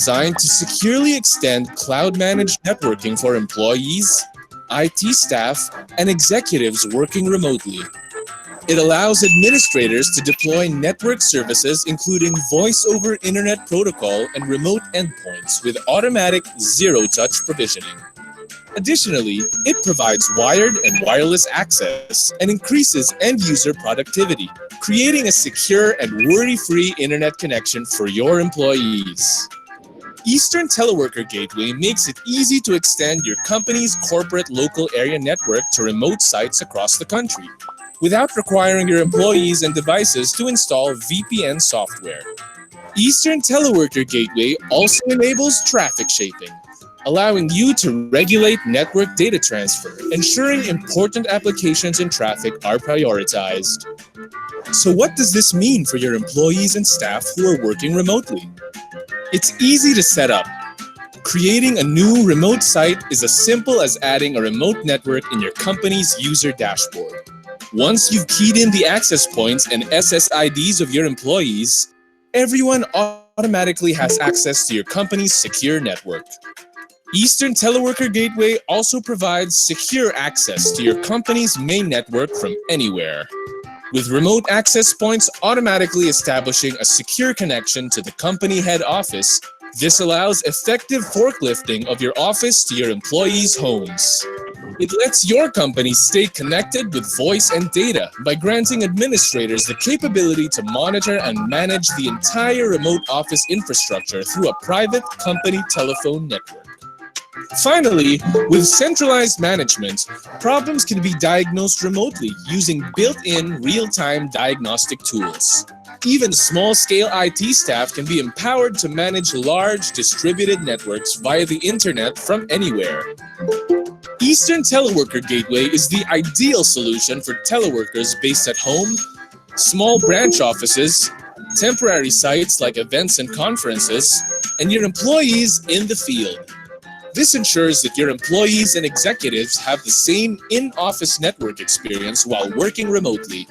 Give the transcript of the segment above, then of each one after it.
designed to securely extend cloud-managed networking for employees, IT staff, and executives working remotely. It allows administrators to deploy network services including voice over internet protocol and remote endpoints with automatic zero-touch provisioning. Additionally, it provides wired and wireless access and increases end-user productivity, creating a secure and worry-free internet connection for your employees. Eastern Teleworker Gateway makes it easy to extend your company's corporate local area network to remote sites across the country, without requiring your employees and devices to install VPN software. Eastern Teleworker Gateway also enables traffic shaping, allowing you to regulate network data transfer, ensuring important applications and traffic are prioritized. So what does this mean for your employees and staff who are working remotely? It's easy to set up. Creating a new remote site is as simple as adding a remote network in your company's user dashboard. Once you've keyed in the access points and SSIDs of your employees, everyone automatically has access to your company's secure network. Eastern Teleworker Gateway also provides secure access to your company's main network from anywhere, with remote access points automatically establishing a secure connection to the company head office. This allows effective forklifting of your office to your employees' homes. It lets your company stay connected with voice and data by granting administrators the capability to monitor and manage the entire remote office infrastructure through a private company telephone network. Finally, with centralized management, problems can be diagnosed remotely using built-in real-time diagnostic tools. Even small-scale IT staff can be empowered to manage large distributed networks via the internet from anywhere. Eastern Teleworker Gateway is the ideal solution for teleworkers based at home, small branch offices, temporary sites like events and conferences, and your employees in the field. This ensures that your employees and executives have the same in-office network experience while working remotely.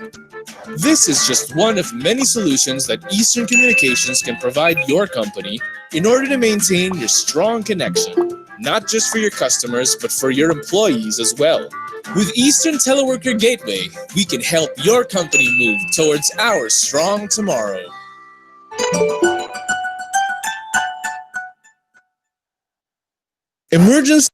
This is just one of many solutions that Eastern Communications can provide your company in order to maintain your strong connection, not just for your customers, but for your employees as well. With Eastern Teleworker Gateway, we can help your company move towards our strong tomorrow. Emergence.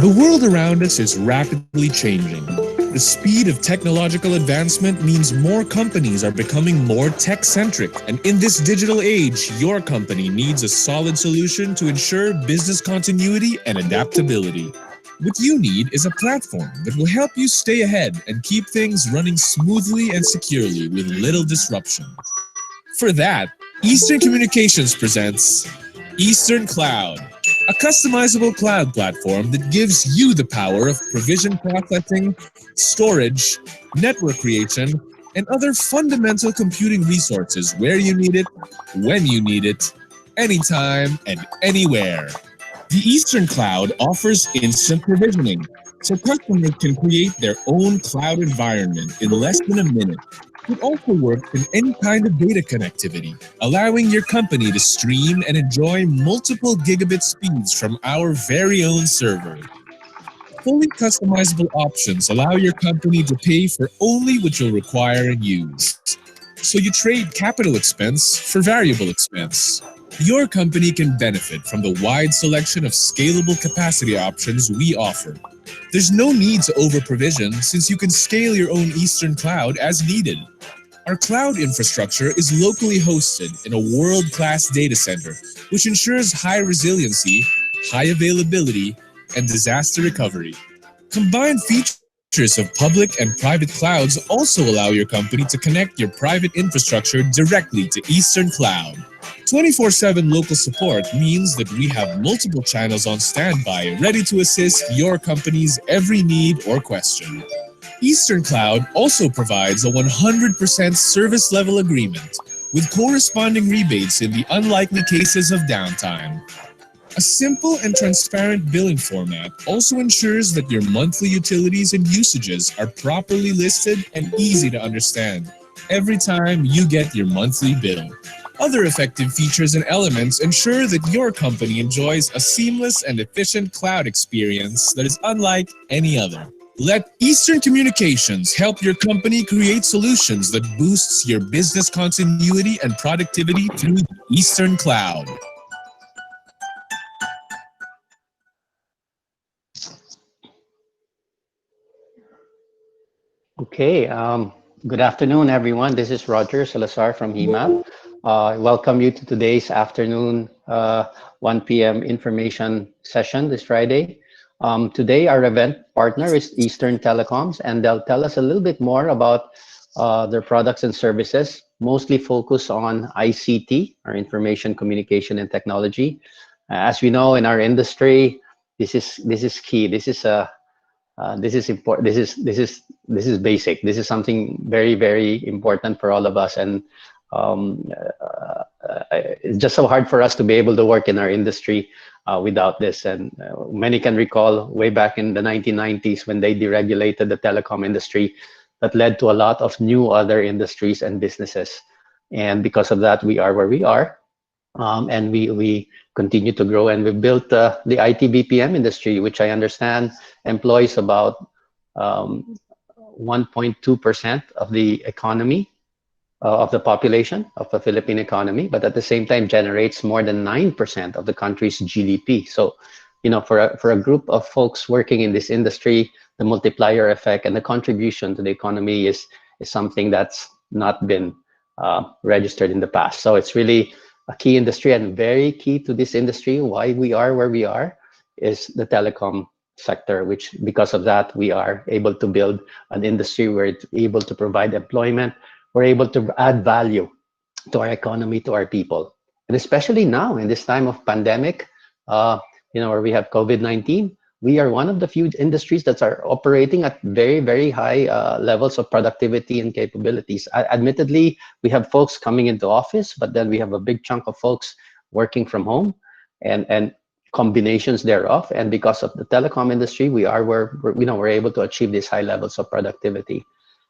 The world around us is rapidly changing. The speed of technological advancement means more companies are becoming more tech-centric. And in this digital age, your company needs a solid solution to ensure business continuity and adaptability. What you need is a platform that will help you stay ahead and keep things running smoothly and securely with little disruption. For that, Eastern Communications presents Eastern Cloud, a customizable cloud platform that gives you the power of provision processing, storage, network creation, and other fundamental computing resources where you need it, when you need it, anytime and anywhere. The Eastern Cloud offers instant provisioning, so customers can create their own cloud environment in less than a minute. It also works in any kind of data connectivity, allowing your company to stream and enjoy multiple gigabit speeds from our very own server. Fully customizable options allow your company to pay for only what you'll require and use. So you trade capital expense for variable expense. Your company can benefit from the wide selection of scalable capacity options we offer. There's no need to over-provision since you can scale your own Eastern Cloud as needed. Our cloud infrastructure is locally hosted in a world-class data center, which ensures high resiliency, high availability, and disaster recovery. Combined features of public and private clouds also allow your company to connect your private infrastructure directly to Eastern Cloud. 24/7 local support means that we have multiple channels on standby ready to assist your company's every need or question. Eastern Cloud also provides a 100% service level agreement with corresponding rebates in the unlikely cases of downtime. A simple and transparent billing format also ensures that your monthly utilities and usages are properly listed and easy to understand every time you get your monthly bill. Other effective features and elements ensure that your company enjoys a seamless and efficient cloud experience that is unlike any other. Let Eastern Communications help your company create solutions that boosts your business continuity and productivity through the Eastern Cloud. Okay, good afternoon, everyone. This is Roger Salazar from HIMAP. Welcome you to today's afternoon 1 p.m. information session this Friday. Today, our event partner is Eastern Telecoms, and they'll tell us a little bit more about their products and services, mostly focused on ICT, our information, communication, and technology. As we know in our industry, this is key. This is important. This is basic. This is something very important for all of us, and um, it's just so hard for us to be able to work in our industry without this. And many can recall way back in the 1990s when they deregulated the telecom industry, that led to a lot of new other industries and businesses. And because of that, we are where we are, and we continue to grow, and we built the IT BPM industry, which I understand employs about 1.2% of the economy, of the population of the Philippine economy, but at the same time generates more than 9% of the country's GDP. So, for a group of folks working in this industry, the multiplier effect and the contribution to the economy is something that's not been registered in the past. So it's really a key industry, and very key to this industry, why we are where we are, is the telecom sector, which because of that, we are able to build an industry where it's able to provide employment, we're able to add value to our economy, to our people. And especially now in this time of pandemic, uh, where we have COVID-19, we are one of the few industries that are operating at very high levels of productivity and capabilities. Admittedly, we have folks coming into office, but then we have a big chunk of folks working from home, and combinations thereof. And because of the telecom industry, we are where we're able to achieve these high levels of productivity.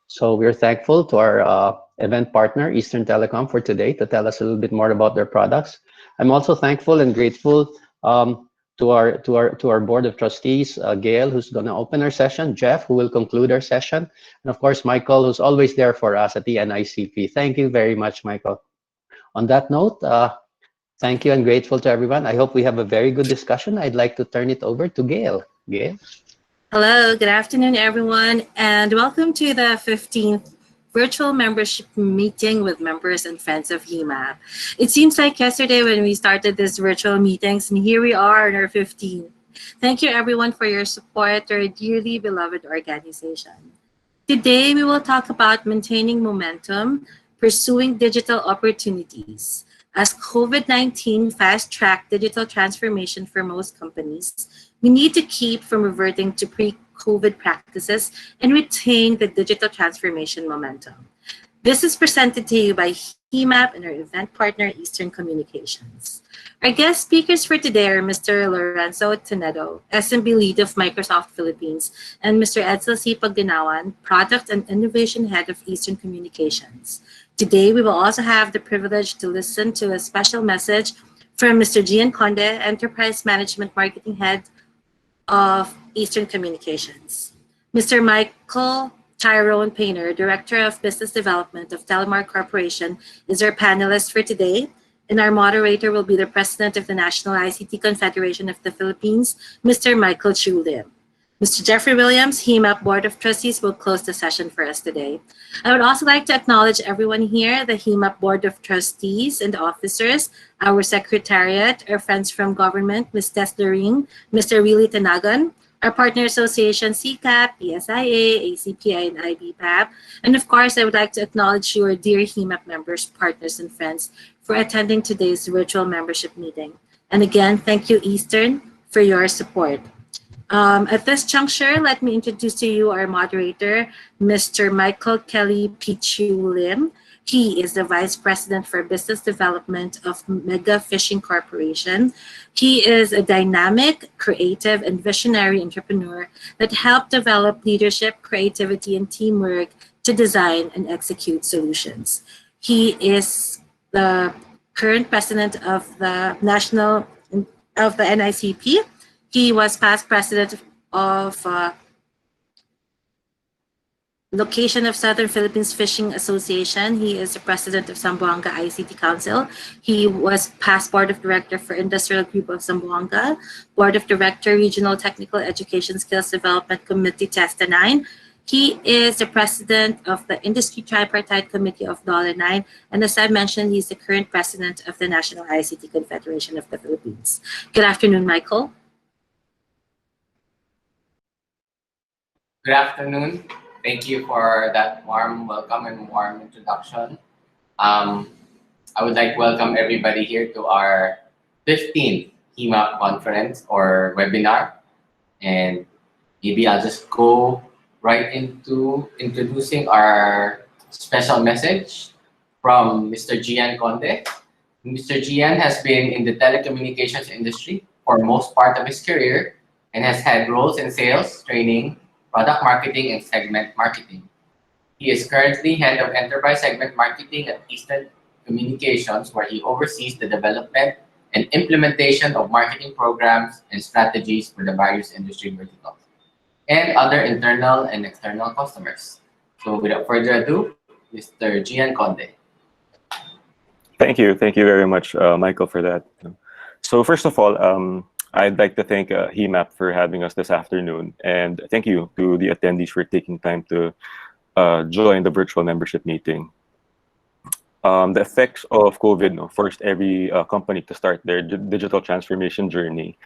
So we're thankful to our event partner, Eastern Telecom, for today to tell us a little bit more about their products. I'm also thankful and grateful to our board of trustees, Gail, who's going to open our session, Jeff, who will conclude our session, and of course Michael, who's always there for us at the NICP. Thank you very much, Michael. On that note, thank you and grateful to everyone. I hope we have a very good discussion. I'd like to turn it over to Gail. Gail. Hello, good afternoon, everyone, and welcome to the 15th virtual membership meeting with members and friends of HIMAP. It seems like yesterday when we started this virtual meetings, and here we are in our 15th. Thank you, everyone, for your support to our dearly beloved organization. Today, we will talk about maintaining momentum, pursuing digital opportunities. As COVID-19 fast-tracked digital transformation for most companies, we need to keep from reverting to pre-COVID practices and retain the digital transformation momentum. This is presented to you by HIMAP and our event partner, Eastern Communications. Our guest speakers for today are Mr. Lorenzo Tenedo, SMB Lead of Microsoft Philippines, and Mr. Edsel C. Pagganawan, Product and Innovation Head of Eastern Communications. Today, we will also have the privilege to listen to a special message from Mr. Gian Conde, Enterprise Management Marketing Head of Eastern Communications. Mr. Michael Tyrone Painter, Director of Business Development of Telemar Corporation, is our panelist for today, and our moderator will be the President of the National ICT Confederation of the Philippines, Mr. Michael Chu Lim. Mr. Jeffrey Williams, HIMAP Board of Trustees, will close the session for us today. I would also like to acknowledge everyone here, the HIMAP Board of Trustees and officers, our Secretariat, our friends from government, Ms. Tess Doring, Mr. Willie Tanagan, our partner association, CCAP, PSIA, ACPI, and IBPAP. And of course, I would like to acknowledge your dear HIMAP members, partners, and friends for attending today's virtual membership meeting. And again, thank you, Eastern, for your support. At this juncture, let me introduce to you our moderator, Mr. Michael Kelly Pichu Lim. He is the Vice President for Business Development of Mega Fishing Corporation. He is a dynamic, creative, and visionary entrepreneur that helped develop leadership, creativity, and teamwork to design and execute solutions. He is the current president of the NICP. He was past president of Location of Southern Philippines Fishing Association. He is the president of Zamboanga ICT Council. He was past board of director for Industrial Group of Zamboanga, board of director, Regional Technical Education Skills Development Committee TESTA 9. He is the president of the Industry Tripartite Committee of DOLA 9. And as I mentioned, he's the current president of the National ICT Confederation of the Philippines. Good afternoon, Michael. Good afternoon. Thank you for that warm welcome and warm introduction. I would like to welcome everybody here to our 15th HIMAP conference or webinar. And maybe I'll just go right into introducing our special message from Mr. Gian Conde. Mr. Gian has been in the telecommunications industry for most part of his career and has had roles in sales, training, product marketing, and segment marketing. He is currently head of enterprise segment marketing at Eastern Communications, where he oversees the development and implementation of marketing programs and strategies for the various industry verticals and other internal and external customers. So without further ado, Mr. Gian Conde. Thank you very much, Michael, for that. So first of all, I'd like to thank HIMAP for having us this afternoon, and thank you to the attendees for taking time to join the virtual membership meeting. The effects of COVID forced every company to start their digital transformation journey.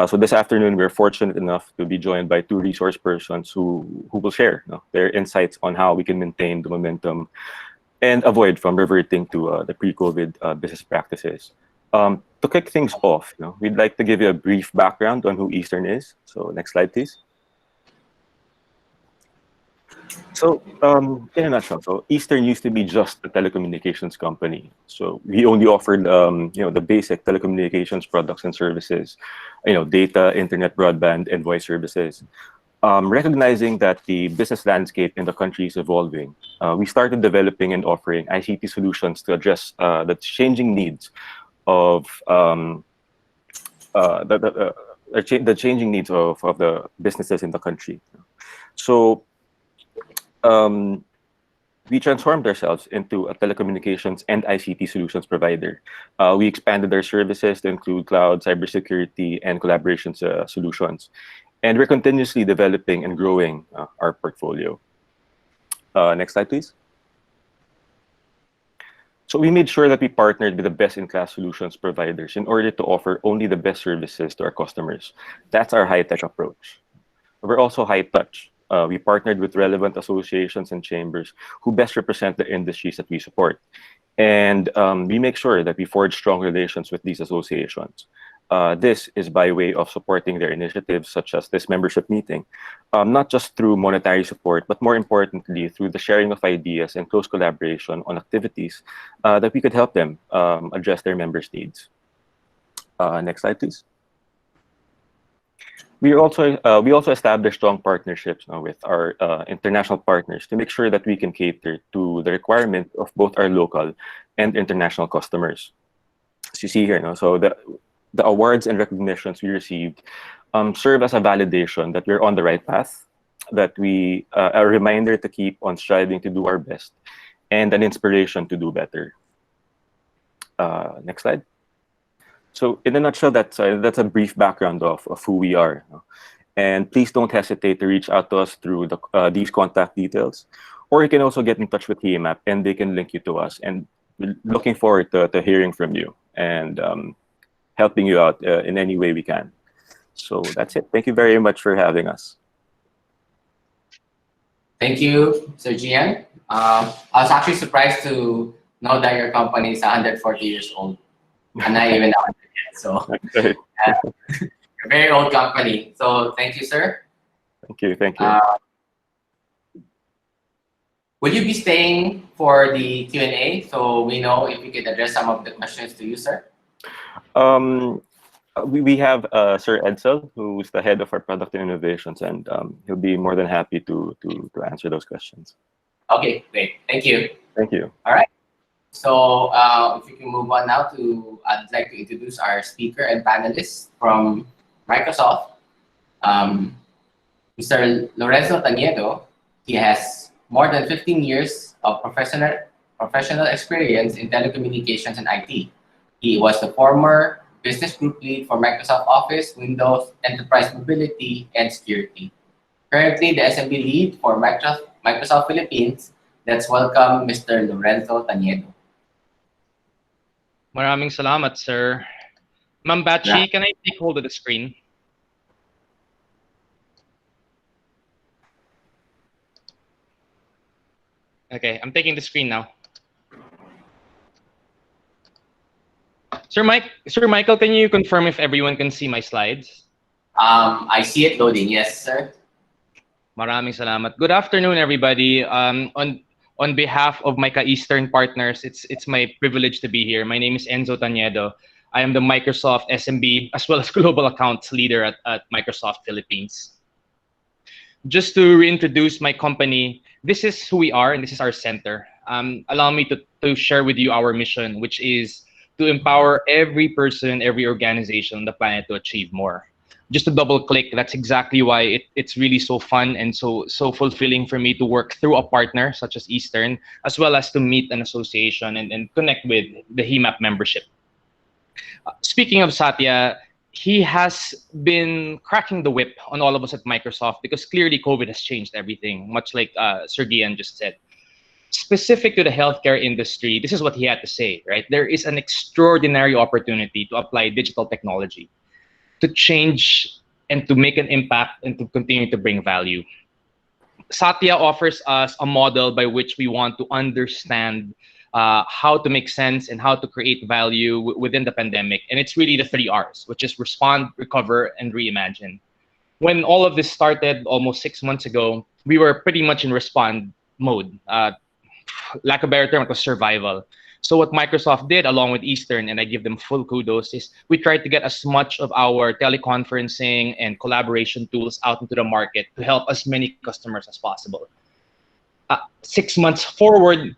So this afternoon, we're fortunate enough to be joined by two resource persons who will share their insights on how we can maintain the momentum and avoid from reverting to the pre-COVID business practices. To kick things off, we'd like to give you a brief background on who Eastern is. So next slide, please. So in a nutshell, so Eastern used to be just a telecommunications company. So we only offered the basic telecommunications products and services, data, internet, broadband, and voice services. Recognizing that the business landscape in the country is evolving, we started developing and offering ICT solutions to address the changing needs of the changing needs of the businesses in the country. So we transformed ourselves into a telecommunications and ICT solutions provider. We expanded our services to include cloud, cybersecurity, and collaboration solutions. And we're continuously developing and growing our portfolio. Next slide, please. So we made sure that we partnered with the best-in-class solutions providers in order to offer only the best services to our customers. That's our high-tech approach. We're also high-touch. We partnered with relevant associations and chambers who best represent the industries that we support. And we make sure that we forge strong relations with these associations. This is by way of supporting their initiatives, such as this membership meeting, not just through monetary support, but more importantly, through the sharing of ideas and close collaboration on activities that we could help them address their members' needs. Next slide, please. We also established strong partnerships with our international partners to make sure that we can cater to the requirement of both our local and international customers. As you see here, so the awards and recognitions we received serve as a validation that we're on the right path, that we a reminder to keep on striving to do our best, and an inspiration to do better. Next slide. So in a nutshell, that's a brief background of who we are. And please don't hesitate to reach out to us through these contact details, or you can also get in touch with HIMAP and they can link you to us. And we're looking forward to hearing from you and helping you out in any way we can. So that's it. Thank you very much for having us. Thank you, Sir Gian. I was actually surprised to know that your company is 140 years old. I'm not even 100 yet, so a very old company. So thank you, sir. Thank you. Thank you. Will you be staying for the Q&A so we know if we could address some of the questions to you, sir? We have Sir Edsel, who's the head of our product and innovations, and he'll be more than happy to answer those questions. Okay, great. Thank you. Thank you. All right. So if you can move on now to, I'd like to introduce our speaker and panelists from Microsoft. Um, Mr. Lorenzo Taniedo, he has more than 15 years of professional experience in telecommunications and IT. He was the former business group lead for Microsoft Office, Windows, Enterprise Mobility, and Security. Currently the SMB lead for Microsoft Philippines. Let's welcome Mr. Lorenzo Taniedo. Maraming salamat, sir. Ma'am Batchi, can I take hold of the screen? Okay, I'm taking the screen now. Sir Michael, can you confirm if everyone can see my slides? I see it loading. Yes, sir. Maraming salamat. Good afternoon, everybody. On behalf of my Eastern partners, it's my privilege to be here. My name is Enzo Taniedo. I am the Microsoft SMB as well as Global Accounts Leader at Microsoft Philippines. Just to reintroduce my company, this is who we are and this is our center. Allow me to share with you our mission, which is to empower every person, every organization on the planet to achieve more. Just to double click, that's exactly why it's really so fun and so fulfilling for me to work through a partner such as Eastern, as well as to meet an association and connect with the HIMAP membership. Speaking of Satya, he has been cracking the whip on all of us at Microsoft because clearly COVID has changed everything, much like Sir Gian just said. Specific to the healthcare industry, this is what he had to say, right? There is an extraordinary opportunity to apply digital technology to change and to make an impact and to continue to bring value. Satya offers us a model by which we want to understand how to make sense and how to create value within the pandemic. And it's really the 3 Rs, which is respond, recover, and reimagine. When all of this started almost 6 months ago, we were pretty much in respond mode. Lack of a better term, it was survival. So what Microsoft did along with Eastern, and I give them full kudos, is we tried to get as much of our teleconferencing and collaboration tools out into the market to help as many customers as possible. 6 months forward,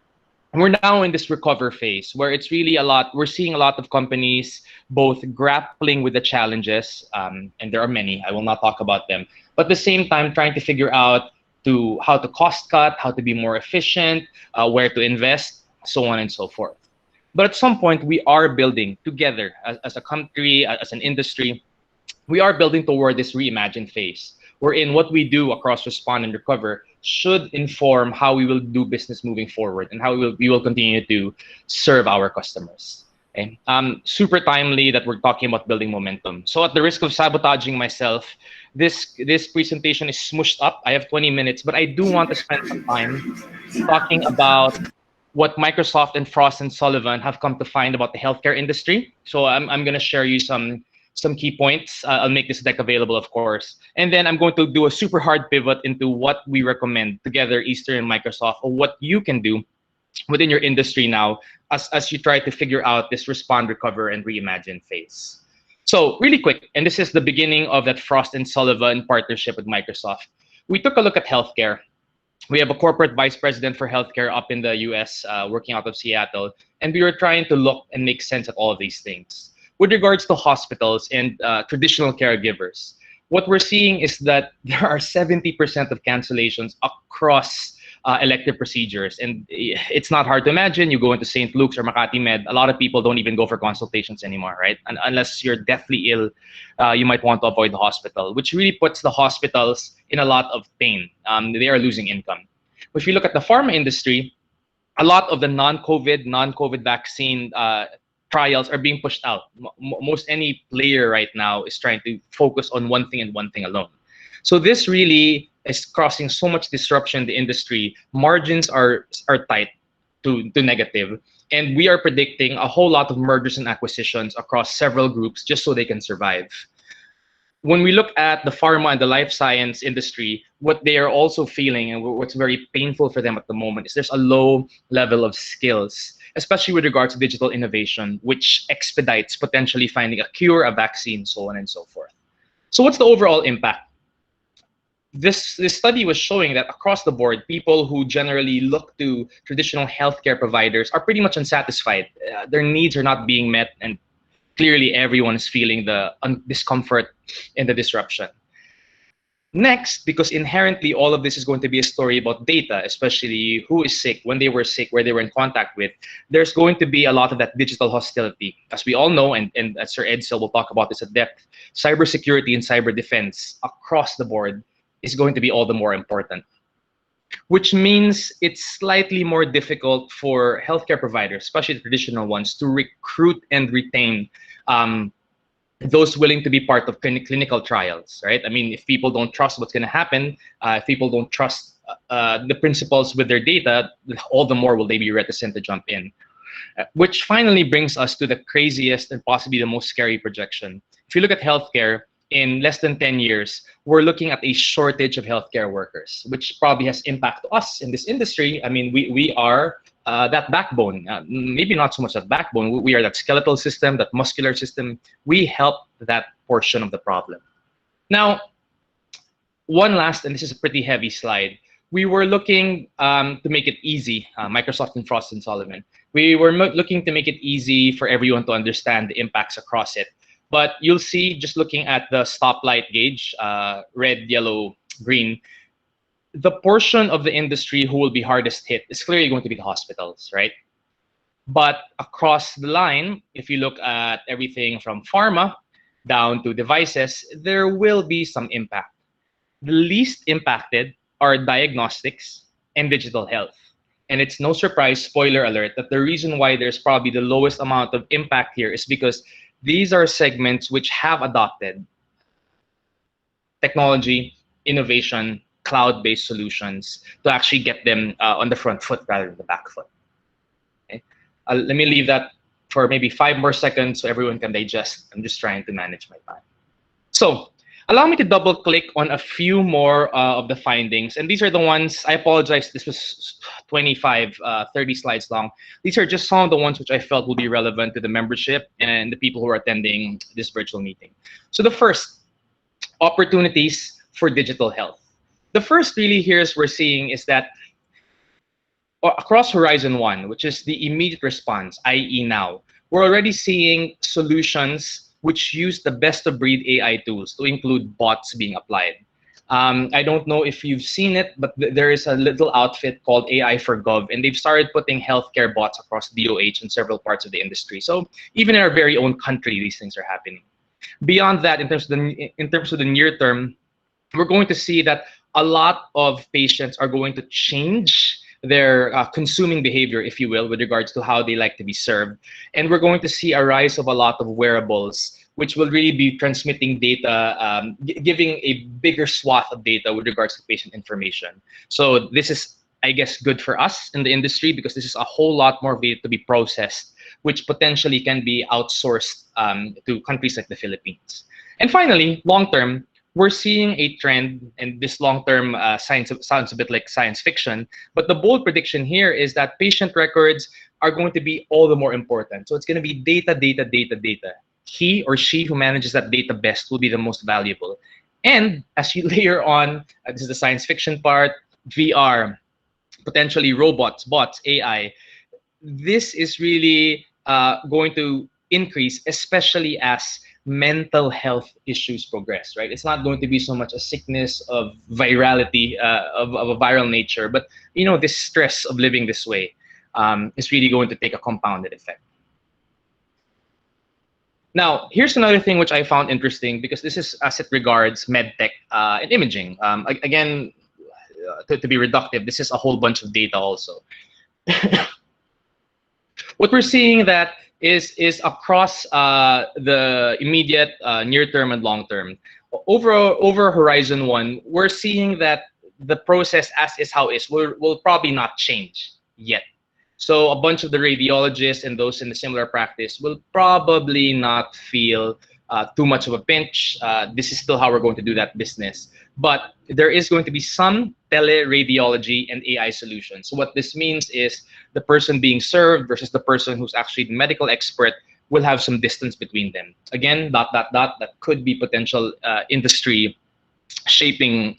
we're now in this recover phase where it's really we're seeing a lot of companies both grappling with the challenges, and there are many, I will not talk about them, but at the same time trying to figure out how to cost cut, how to be more efficient, where to invest, so on and so forth. But at some point, we are building together as a country, as an industry, we are building toward this reimagine phase, wherein what we do across respond and recover should inform how we will do business moving forward and how we will continue to serve our customers. Okay? Super timely that we're talking about building momentum. So at the risk of sabotaging myself, this presentation is smushed up. I have 20 minutes, but I do want to spend some time talking about what Microsoft and Frost and Sullivan have come to find about the healthcare industry. So I'm going to share you some key points. I'll make this deck available, of course. And then I'm going to do a super hard pivot into what we recommend together, Eastern and Microsoft, or what you can do within your industry now as you try to figure out this respond, recover, and reimagine phase. So really quick, and this is the beginning of that Frost and Sullivan partnership with Microsoft. We took a look at healthcare. We have a corporate vice president for healthcare up in the US, working out of Seattle, and we were trying to look and make sense of all of these things. With regards to hospitals and traditional caregivers, what we're seeing is that there are 70% of cancellations across elective procedures. And it's not hard to imagine. You go into St. Luke's or Makati Med, a lot of people don't even go for consultations anymore, right? And unless you're deathly ill, you might want to avoid the hospital, which really puts the hospitals in a lot of pain. They are losing income. If you look at the pharma industry, a lot of the non-COVID vaccine trials are being pushed out. Most any player right now is trying to focus on one thing and one thing alone. So this really is causing so much disruption in the industry. Margins are tight to negative. And we are predicting a whole lot of mergers and acquisitions across several groups just so they can survive. When we look at the pharma and the life science industry, what they are also feeling and what's very painful for them at the moment is there's a low level of skills, especially with regards to digital innovation, which expedites potentially finding a cure, a vaccine, so on and so forth. So what's the overall impact? this study was showing that across the board, people who generally look to traditional healthcare providers are pretty much unsatisfied. Their needs are not being met, and clearly everyone is feeling the discomfort and the disruption. Next, because inherently all of this is going to be a story about data, especially who is sick, when they were sick, where they were in contact with, there's going to be a lot of that digital hostility. As we all know, and as Sir Edsel will talk about this at depth, cybersecurity and cyber defense across the board is going to be all the more important, which means it's slightly more difficult for healthcare providers, especially the traditional ones, to recruit and retain those willing to be part of clinical trials, right? I mean, if people don't trust what's going to happen, if people don't trust the principals with their data, all the more will they be reticent to jump in. Which finally brings us to the craziest and possibly the most scary projection. If you look at healthcare, in less than 10 years, we're looking at a shortage of healthcare workers, which probably has impact to us in this industry. I mean, we are that backbone, maybe not so much that backbone, we are that skeletal system, that muscular system. We help that portion of the problem. Now, one last, and this is a pretty heavy slide, we were looking to make it easy, Microsoft and Frost and Sullivan. We were looking to make it easy for everyone to understand the impacts across it. But you'll see, just looking at the stoplight gauge, red, yellow, green, the portion of the industry who will be hardest hit is clearly going to be the hospitals, right? But across the line, if you look at everything from pharma down to devices, there will be some impact. The least impacted are diagnostics and digital health. And it's no surprise, spoiler alert, that the reason why there's probably the lowest amount of impact here is because these are segments which have adopted technology, innovation, cloud-based solutions to actually get them on the front foot rather than the back foot. Okay? Let me leave that for maybe 5 more seconds so everyone can digest. I'm just trying to manage my time. So allow me to double click on a few more of the findings. And these are the ones, I apologize, this was 25, 30 slides long. These are just some of the ones which I felt will be relevant to the membership and the people who are attending this virtual meeting. So the first, opportunities for digital health. The first really here is we're seeing is that across Horizon 1, which is the immediate response, i.e. now, we're already seeing solutions which use the best of breed AI tools to include bots being applied. I don't know if you've seen it, but there is a little outfit called AI for Gov, and they've started putting healthcare bots across DOH and several parts of the industry. So even in our very own country, these things are happening. Beyond that, in terms of the near term, we're going to see that a lot of patients are going to change their consuming behavior, if you will, with regards to how they like to be served. And we're going to see a rise of a lot of wearables, which will really be transmitting data, giving a bigger swath of data with regards to patient information. So this is, I guess, good for us in the industry because this is a whole lot more data to be processed, which potentially can be outsourced to countries like the Philippines. And finally, long-term, we're seeing a trend, and this long-term science sounds a bit like science fiction, but the bold prediction here is that patient records are going to be all the more important. So it's going to be data, data, data, data. He or she who manages that data best will be the most valuable. And as you layer on, this is the science fiction part, VR, potentially robots, bots, AI, this is really going to increase, especially as mental health issues progress, right? It's not going to be so much a sickness of virality, of a viral nature, but this stress of living this way is really going to take a compounded effect. Now, here's another thing which I found interesting because this is as it regards medtech and imaging. Again, to be reductive, this is a whole bunch of data also. What we're seeing that is across the immediate, near term, and long term. Over Horizon 1, we're seeing that the process as is how is will probably not change yet. So a bunch of the radiologists and those in the similar practice will probably not feel too much of a pinch. This is still how we're going to do that business. But there is going to be some teleradiology and AI solutions. So what this means is the person being served versus the person who's actually the medical expert will have some distance between them. Again, that could be potential industry shaping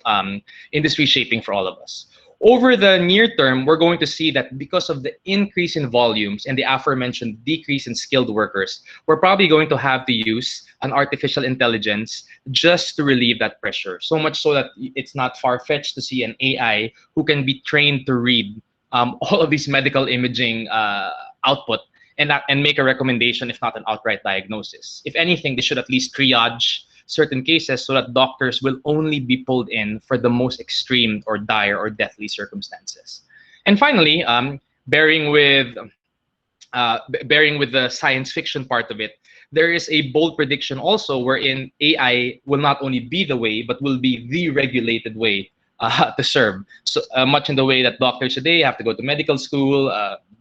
industry shaping for all of us. Over the near term, we're going to see that because of the increase in volumes and the aforementioned decrease in skilled workers, we're probably going to have to use an artificial intelligence just to relieve that pressure. So much so that it's not far-fetched to see an AI who can be trained to read all of these medical imaging output and make a recommendation, if not an outright diagnosis. If anything, they should at least triage certain cases so that doctors will only be pulled in for the most extreme or dire or deathly circumstances. And finally, bearing with the science fiction part of it, there is a bold prediction also wherein AI will not only be the way, but will be the regulated way to serve. So much in the way that doctors today have to go to medical school,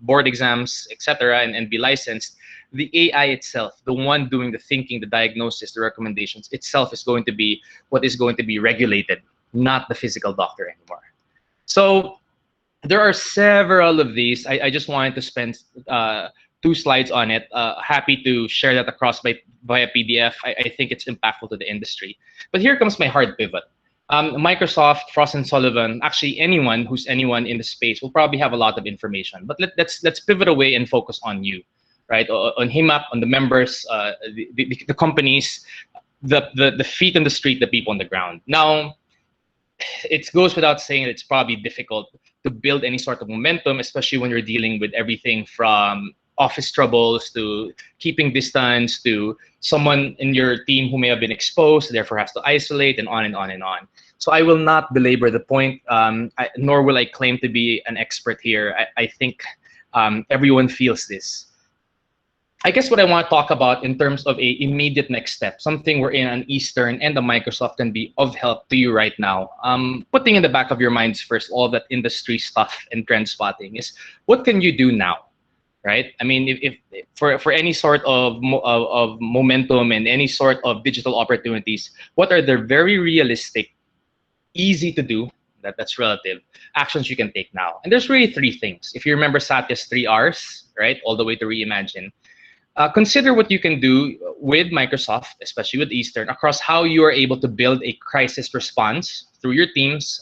board exams, etc., and be licensed. The AI itself, the one doing the thinking, the diagnosis, the recommendations itself is going to be what is going to be regulated, not the physical doctor anymore. So there are several of these. I just wanted to spend 2 slides on it. Happy to share that across via PDF. I think it's impactful to the industry. But here comes my hard pivot. Microsoft, Frost and Sullivan, actually anyone who's anyone in the space will probably have a lot of information. But let's pivot away and focus on you, right? On HIMAP, on the members, the companies, the feet on the street, the people on the ground. Now, it goes without saying that it's probably difficult to build any sort of momentum, especially when you're dealing with everything from office troubles to keeping distance to someone in your team who may have been exposed, therefore has to isolate, and on and on and on. So I will not belabor the point, nor will I claim to be an expert here. I think everyone feels this. I guess what I want to talk about in terms of a immediate next step, something wherein an Eastern and a Microsoft can be of help to you right now. Putting in the back of your minds first all that industry stuff and trend spotting is, what can you do now? Right? I mean, if for any sort of momentum and any sort of digital opportunities, what are the very realistic, easy to do, that's relative, actions you can take now? And there's really 3 things. If you remember Satya's 3 R's, right, all the way to reimagine, consider what you can do with Microsoft, especially with Eastern, across how you are able to build a crisis response through your teams,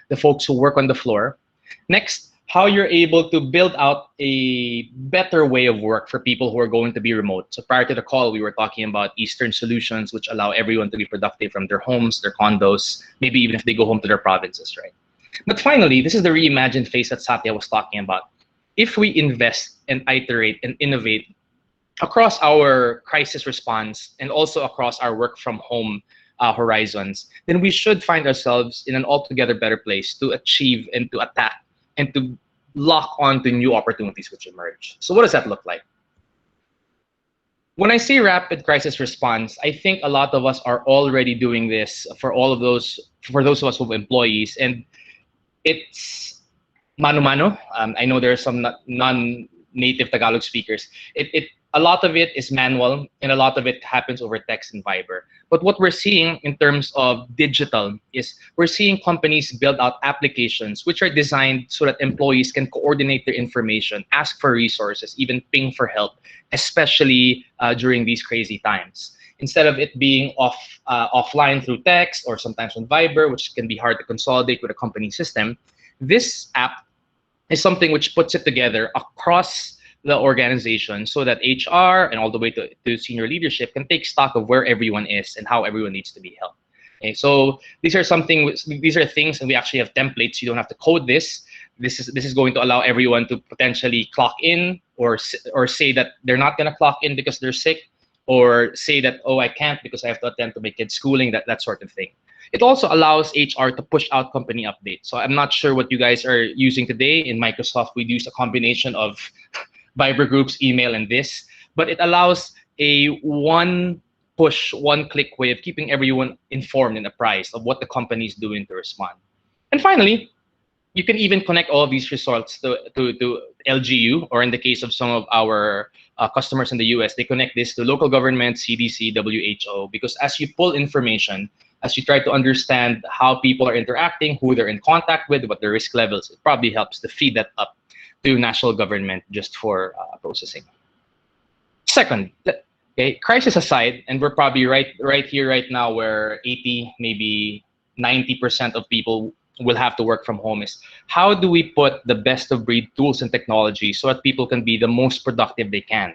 the folks who work on the floor. Next, how you're able to build out a better way of work for people who are going to be remote. So prior to the call, we were talking about Eastern solutions, which allow everyone to be productive from their homes, their condos, maybe even if they go home to their provinces, right? But finally, this is the reimagined phase that Satya was talking about. If we invest and iterate and innovate across our crisis response and also across our work from home horizons, then we should find ourselves in an altogether better place to achieve and to attack and to lock on to new opportunities which emerge. So what does that look like? When I say rapid crisis response, I think a lot of us are already doing this for those of us who have employees, and it's mano-mano. I know there are some non-native Tagalog speakers. A lot of it is manual, and a lot of it happens over text and Viber. But what we're seeing in terms of digital is we're seeing companies build out applications which are designed so that employees can coordinate their information, ask for resources, even ping for help, especially during these crazy times. Instead of it being offline through text or sometimes on Viber, which can be hard to consolidate with a company system, this app is something which puts it together across the organization so that HR and all the way to senior leadership can take stock of where everyone is and how everyone needs to be helped. Okay, so these are things, and we actually have templates. You don't have to code this. This is going to allow everyone to potentially clock in or say that they're not going to clock in because they're sick, or say that, oh, I can't because I have to attend to my kids' schooling, that sort of thing. It also allows HR to push out company updates. So I'm not sure what you guys are using today. In Microsoft, we use a combination of Viber groups, email, and this, but it allows a one-push, one-click way of keeping everyone informed and apprised of what the company is doing to respond. And finally, you can even connect all of these results to LGU, or in the case of some of our customers in the US, they connect this to local government, CDC, WHO, because as you pull information, as you try to understand how people are interacting, who they're in contact with, what their risk levels, it probably helps to feed that up to national government just for processing. Second, okay, crisis aside, and we're probably right here right now where 80, maybe 90% of people will have to work from home is how do we put the best of breed tools and technology so that people can be the most productive they can,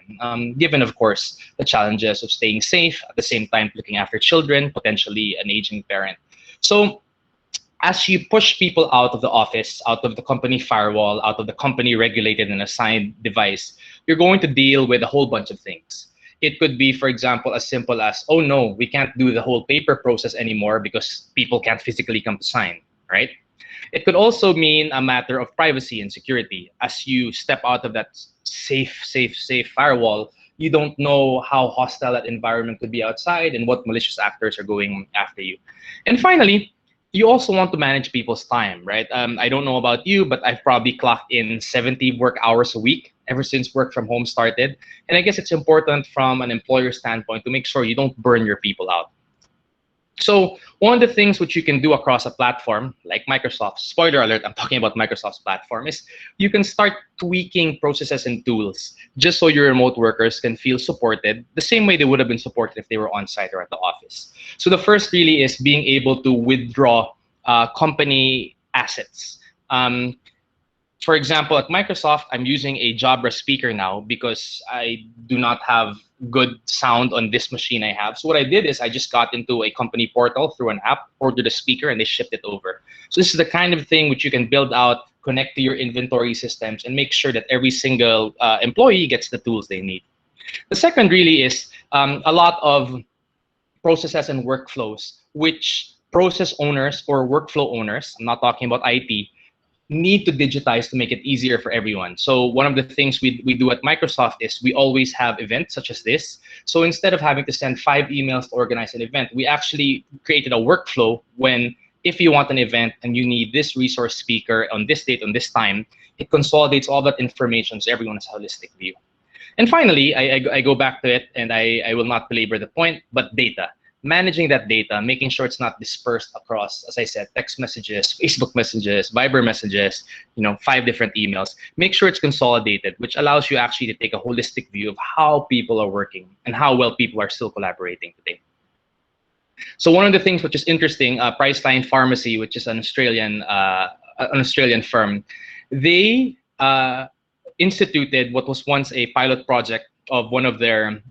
given, of course, the challenges of staying safe, at the same time looking after children, potentially an aging parent. So as you push people out of the office, out of the company firewall, out of the company regulated and assigned device, you're going to deal with a whole bunch of things. It could be, for example, as simple as, oh no, we can't do the whole paper process anymore because people can't physically come to sign, right? It could also mean a matter of privacy and security. As you step out of that safe firewall, you don't know how hostile that environment could be outside and what malicious actors are going after you. And finally, you also want to manage people's time, right? I don't know about you, but I've probably clocked in 70 work hours a week ever since work from home started. And I guess it's important from an employer standpoint to make sure you don't burn your people out. So one of the things which you can do across a platform like Microsoft, spoiler alert, I'm talking about Microsoft's platform, is you can start tweaking processes and tools just so your remote workers can feel supported the same way they would have been supported if they were on site or at the office. So the first really is being able to withdraw company assets. For example, at Microsoft, I'm using a Jabra speaker now because I do not have good sound on this machine I have. So what I did is I just got into a company portal through an app, ordered a speaker, and they shipped it over. So this is the kind of thing which you can build out, connect to your inventory systems, and make sure that every single employee gets the tools they need. The second really is a lot of processes and workflows, which process owners or workflow owners, I'm not talking about IT, need to digitize to make it easier for everyone. So one of the things we do at Microsoft is we always have events such as this. So instead of having to send 5 emails to organize an event, we actually created a workflow when, if you want an event and you need this resource speaker on this date, on this time, it consolidates all that information so everyone has a holistic view. And finally, I go back to it, and I will not belabor the point, but data. Managing that data, making sure it's not dispersed across, as I said, text messages, Facebook messages, Viber messages, 5 different emails. Make sure it's consolidated, which allows you actually to take a holistic view of how people are working and how well people are still collaborating today. So one of the things which is interesting, Priceline Pharmacy, which is an Australian firm, they instituted what was once a pilot project of one of their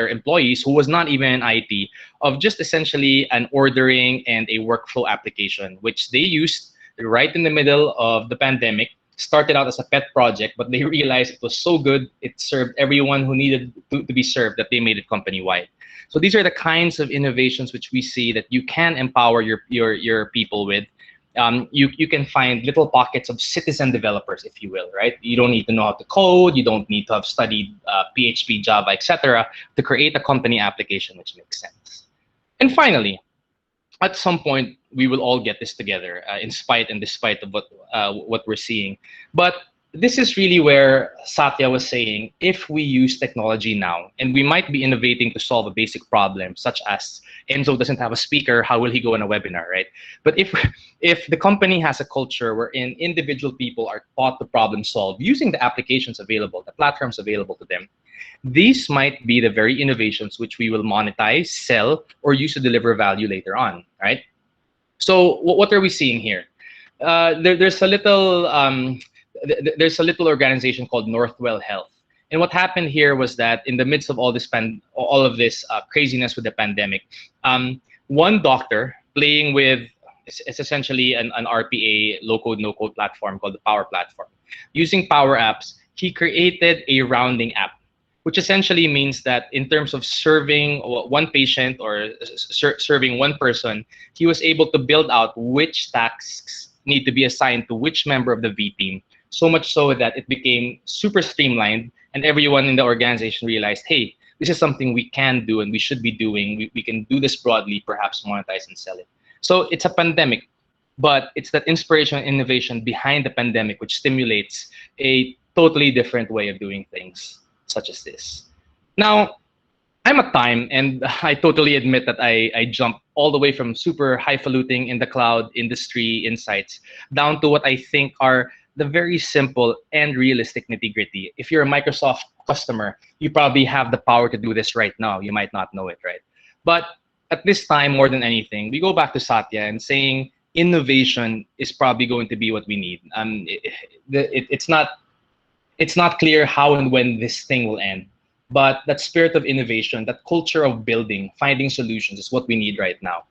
employees who was not even in IT, of just essentially an ordering and a workflow application, which they used right in the middle of the pandemic. Started out as a pet project, but they realized it was so good, it served everyone who needed to be served, that they made it company-wide. So these are the kinds of innovations which we see that you can empower your people with. You can find little pockets of citizen developers, if you will, right? You don't need to know how to code. You don't need to have studied PHP, Java, etc., to create a company application which makes sense. And finally, at some point, we will all get this together, in spite and despite of what we're seeing. But this is really where Satya was saying, if we use technology now, and we might be innovating to solve a basic problem, such as Enzo doesn't have a speaker, how will he go on a webinar, right? But if the company has a culture wherein individual people are taught to problem solve using the applications available, the platforms available to them, these might be the very innovations which we will monetize, sell, or use to deliver value later on, right? So what are we seeing here? There's a little organization called Northwell Health. And what happened here was that in the midst of all this craziness with the pandemic, one doctor playing with, it's essentially an RPA, low-code, no-code platform called the Power Platform. Using Power Apps, he created a rounding app, which essentially means that in terms of serving one patient or serving one person, he was able to build out which tasks need to be assigned to which member of the V team, so much so that it became super streamlined, and everyone in the organization realized, hey, this is something we can do and we should be doing. We can do this broadly, perhaps monetize and sell it. So it's a pandemic, but it's that inspiration and innovation behind the pandemic which stimulates a totally different way of doing things, such as this. Now, I'm a time, and I totally admit that I jumped all the way from super highfalutin in the cloud industry insights down to what I think are the very simple and realistic nitty-gritty. If you're a Microsoft customer, you probably have the power to do this right now. You might not know it, right? But at this time, more than anything, we go back to Satya and saying innovation is probably going to be what we need. It's not clear how and when this thing will end, but that spirit of innovation, that culture of building, finding solutions is what we need right now.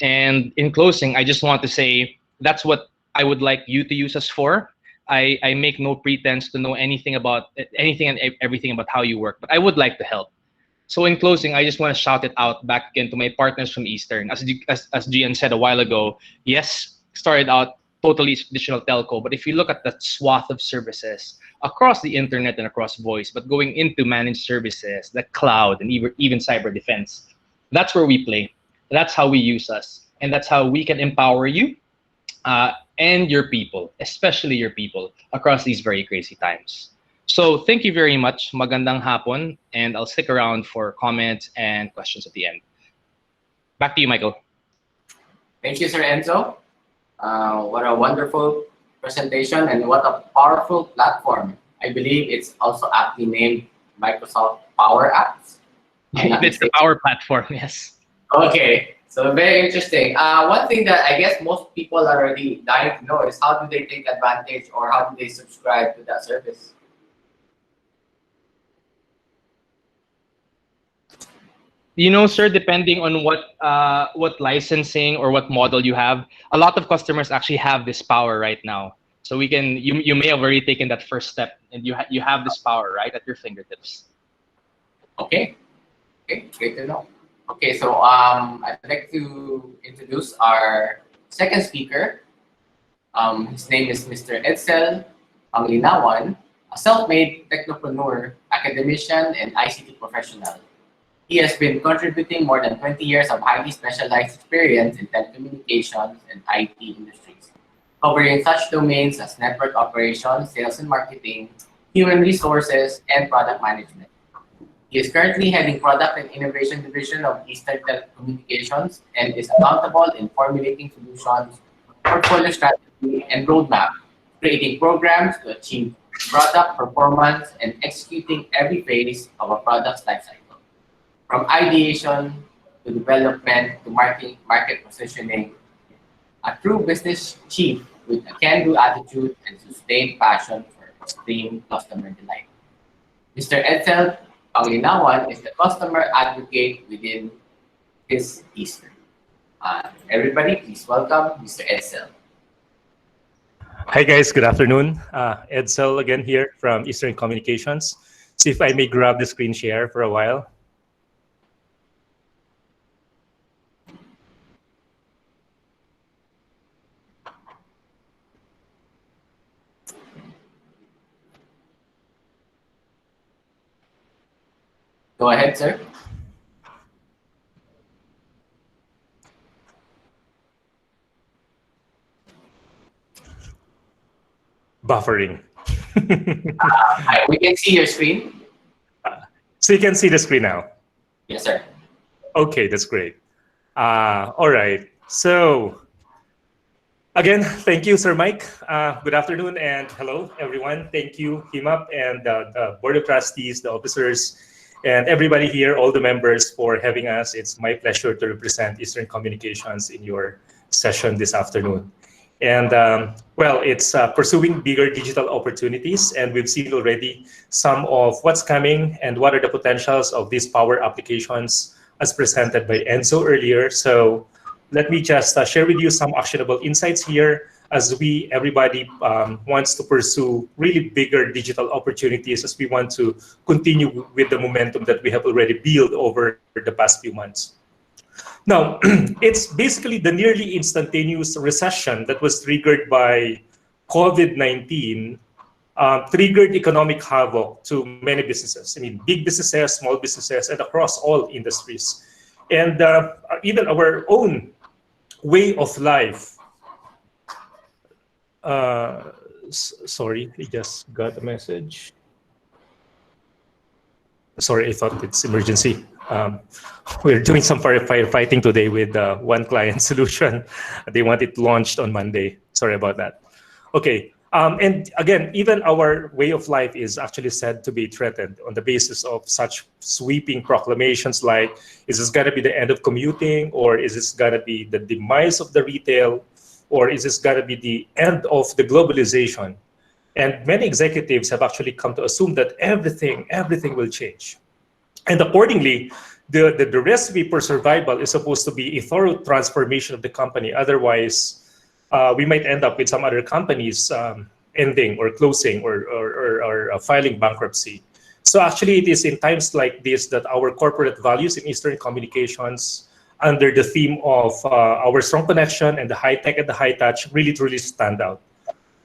And in closing, I just want to say that's what I would like you to use us for. I make no pretense to know anything about anything and everything about how you work, but I would like to help. So in closing, I just want to shout it out back again to my partners from Eastern. As Gian said a while ago, yes, started out totally traditional telco, but if you look at the swath of services across the internet and across voice, but going into managed services, the cloud, and even cyber defense, that's where we play. That's how we use us, and that's how we can empower you and your people, especially your people, across these very crazy times. So thank you very much. Magandang hapon, and I'll stick around for comments and questions at the end. Back to you, Michael. Thank you, Sir Enzo. What a wonderful presentation and what a powerful platform. I believe it's also aptly named Microsoft Power Apps. It's the Power Platform, yes. Okay, so very interesting. One thing that I guess most people are already dying to know is how do they take advantage or how do they subscribe to that service? You know, sir, depending on what licensing or what model you have, a lot of customers actually have this power right now. So you may have already taken that first step, and you have this power right at your fingertips. Okay, great to know. Okay, so I'd like to introduce our second speaker. His name is Mr. Edsel Panglinawan, a self-made technopreneur, academician, and ICT professional. He has been contributing more than 20 years of highly specialized experience in telecommunications and IT industries, covering such domains as network operations, sales and marketing, human resources, and product management. He is currently heading Product and Innovation Division of Eastern Telecommunications and is accountable in formulating solutions, portfolio strategy, and roadmap, creating programs to achieve product performance and executing every phase of a product's lifecycle, from ideation to development to market positioning. A true business chief with a can-do attitude and sustained passion for extreme customer delight. Mr. Edsel Panglinawan is the customer advocate within his Eastern. Everybody, please welcome Mr. Edsel. Hi guys, good afternoon. Edsel again here from Eastern Communications. See if I may grab the screen share for a while. Go ahead, sir. Buffering. We can see your screen. So you can see the screen now? Yes, sir. Okay, that's great. All right. So again, thank you, Sir Mike. Good afternoon and hello, everyone. Thank you, HIMAP and the Board of Trustees, the officers, and everybody here, all the members for having us. It's my pleasure to represent Eastern Communications in your session this afternoon. And well, it's pursuing bigger digital opportunities, and we've seen already some of what's coming and what are the potentials of these power applications as presented by Enzo earlier. So let me just share with you some actionable insights here as everybody wants to pursue really bigger digital opportunities as we want to continue with the momentum that we have already built over the past few months. Now, it's basically the nearly instantaneous recession that was triggered by COVID-19 triggered economic havoc to many businesses. I mean, big businesses, small businesses, and across all industries. And even our own way of life. Sorry, I just got a message. Sorry, I thought it's emergency. We're doing some firefighting today with one client solution. They want it launched on Monday. Sorry about that. Okay, And again, even our way of life is actually said to be threatened on the basis of such sweeping proclamations like, is this going to be the end of commuting? Or is this going to be the demise of the retail? Or is this going to be the end of the globalization? And many executives have actually come to assume that everything will change. And accordingly, the recipe for survival is supposed to be a thorough transformation of the company. Otherwise, we might end up with some other companies ending or closing or filing bankruptcy. So actually, it is in times like this that our corporate values in Eastern Communications, under the theme of our strong connection and the high tech and the high touch, really truly stand out.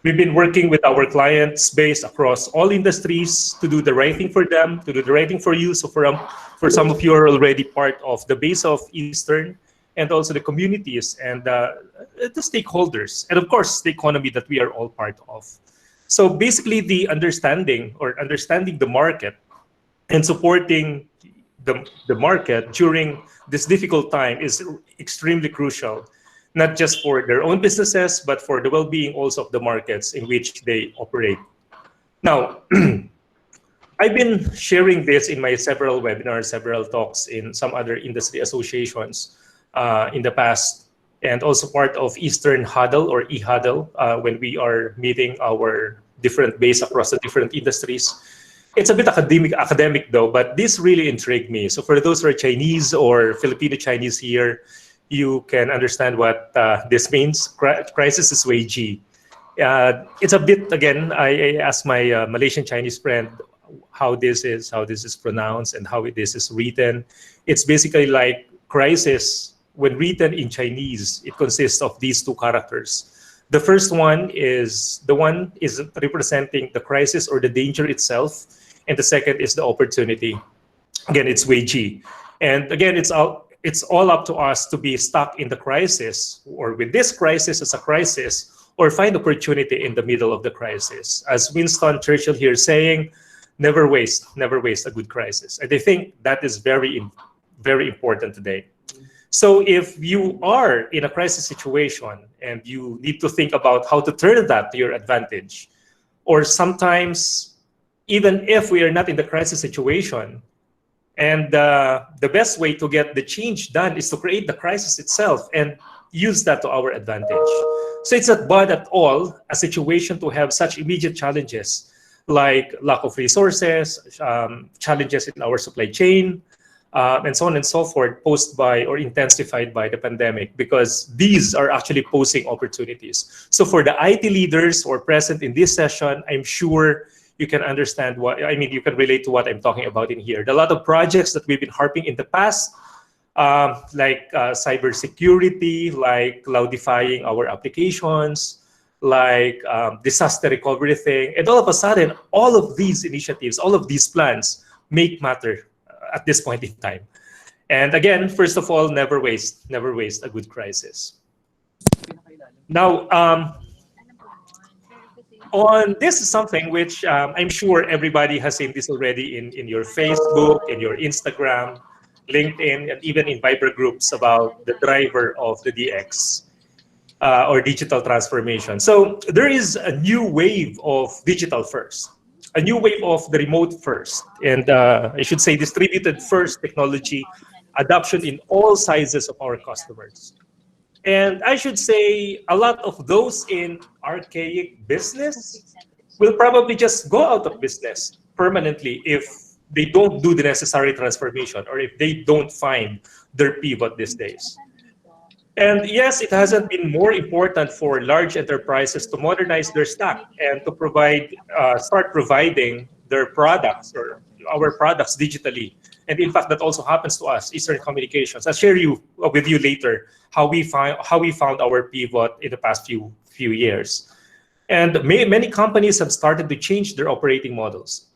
We've been working with our clients based across all industries to do the right thing for them, to do the right thing for you. So for some of you are already part of the base of Eastern, and also the communities and the stakeholders, and of course the economy that we are all part of. So basically, the understanding the market and supporting the market during this difficult time is extremely crucial, not just for their own businesses, but for the well-being also of the markets in which they operate. Now, I've been sharing this in my several webinars, several talks in some other industry associations in the past, and also part of Eastern Huddle or e-huddle when we are meeting our different base across the different industries. It's a bit academic though, but this really intrigued me. So for those who are Chinese or Filipino Chinese here, you can understand what this means. Crisis is Wei Ji. It's a bit, again, I asked my Malaysian Chinese friend how this is pronounced and how this is written. It's basically like crisis. When written in Chinese, it consists of these two characters. The first one is representing the crisis or the danger itself, and the second is the opportunity. Again, it's Wei Ji. And again, it's all up to us to be stuck in the crisis, or with this crisis as a crisis, or find opportunity in the middle of the crisis. As Winston Churchill here saying, never waste a good crisis. And I think that is very, very important today. So if you are in a crisis situation and you need to think about how to turn that to your advantage, or sometimes even if we are not in the crisis situation, and the best way to get the change done is to create the crisis itself and use that to our advantage. So it's not bad at all a situation to have such immediate challenges like lack of resources, challenges in our supply chain, and so on and so forth, posed by or intensified by the pandemic, because these are actually posing opportunities. So for the IT leaders who are present in this session, I'm sure you can understand you can relate to what I'm talking about in here. There are a lot of projects that we've been harping in the past, like cybersecurity, like cloudifying our applications, like disaster recovery thing. And all of a sudden, all of these initiatives, all of these plans make matter at this point in time. And again, first of all, never waste a good crisis. Now, this is something which I'm sure everybody has seen this already in your Facebook, in your Instagram, LinkedIn, and even in Viber groups about the driver of the DX or digital transformation. So there is a new wave of digital first, a new wave of the remote first, and I should say distributed first technology adoption in all sizes of our customers. And I should say a lot of those in archaic business will probably just go out of business permanently if they don't do the necessary transformation or if they don't find their pivot these days. And yes, it hasn't been more important for large enterprises to modernize their stack and to start providing their products or our products digitally. And in fact, that also happens to us, Eastern Communications. I'll share with you later how we found our pivot in the past few years. And many companies have started to change their operating models.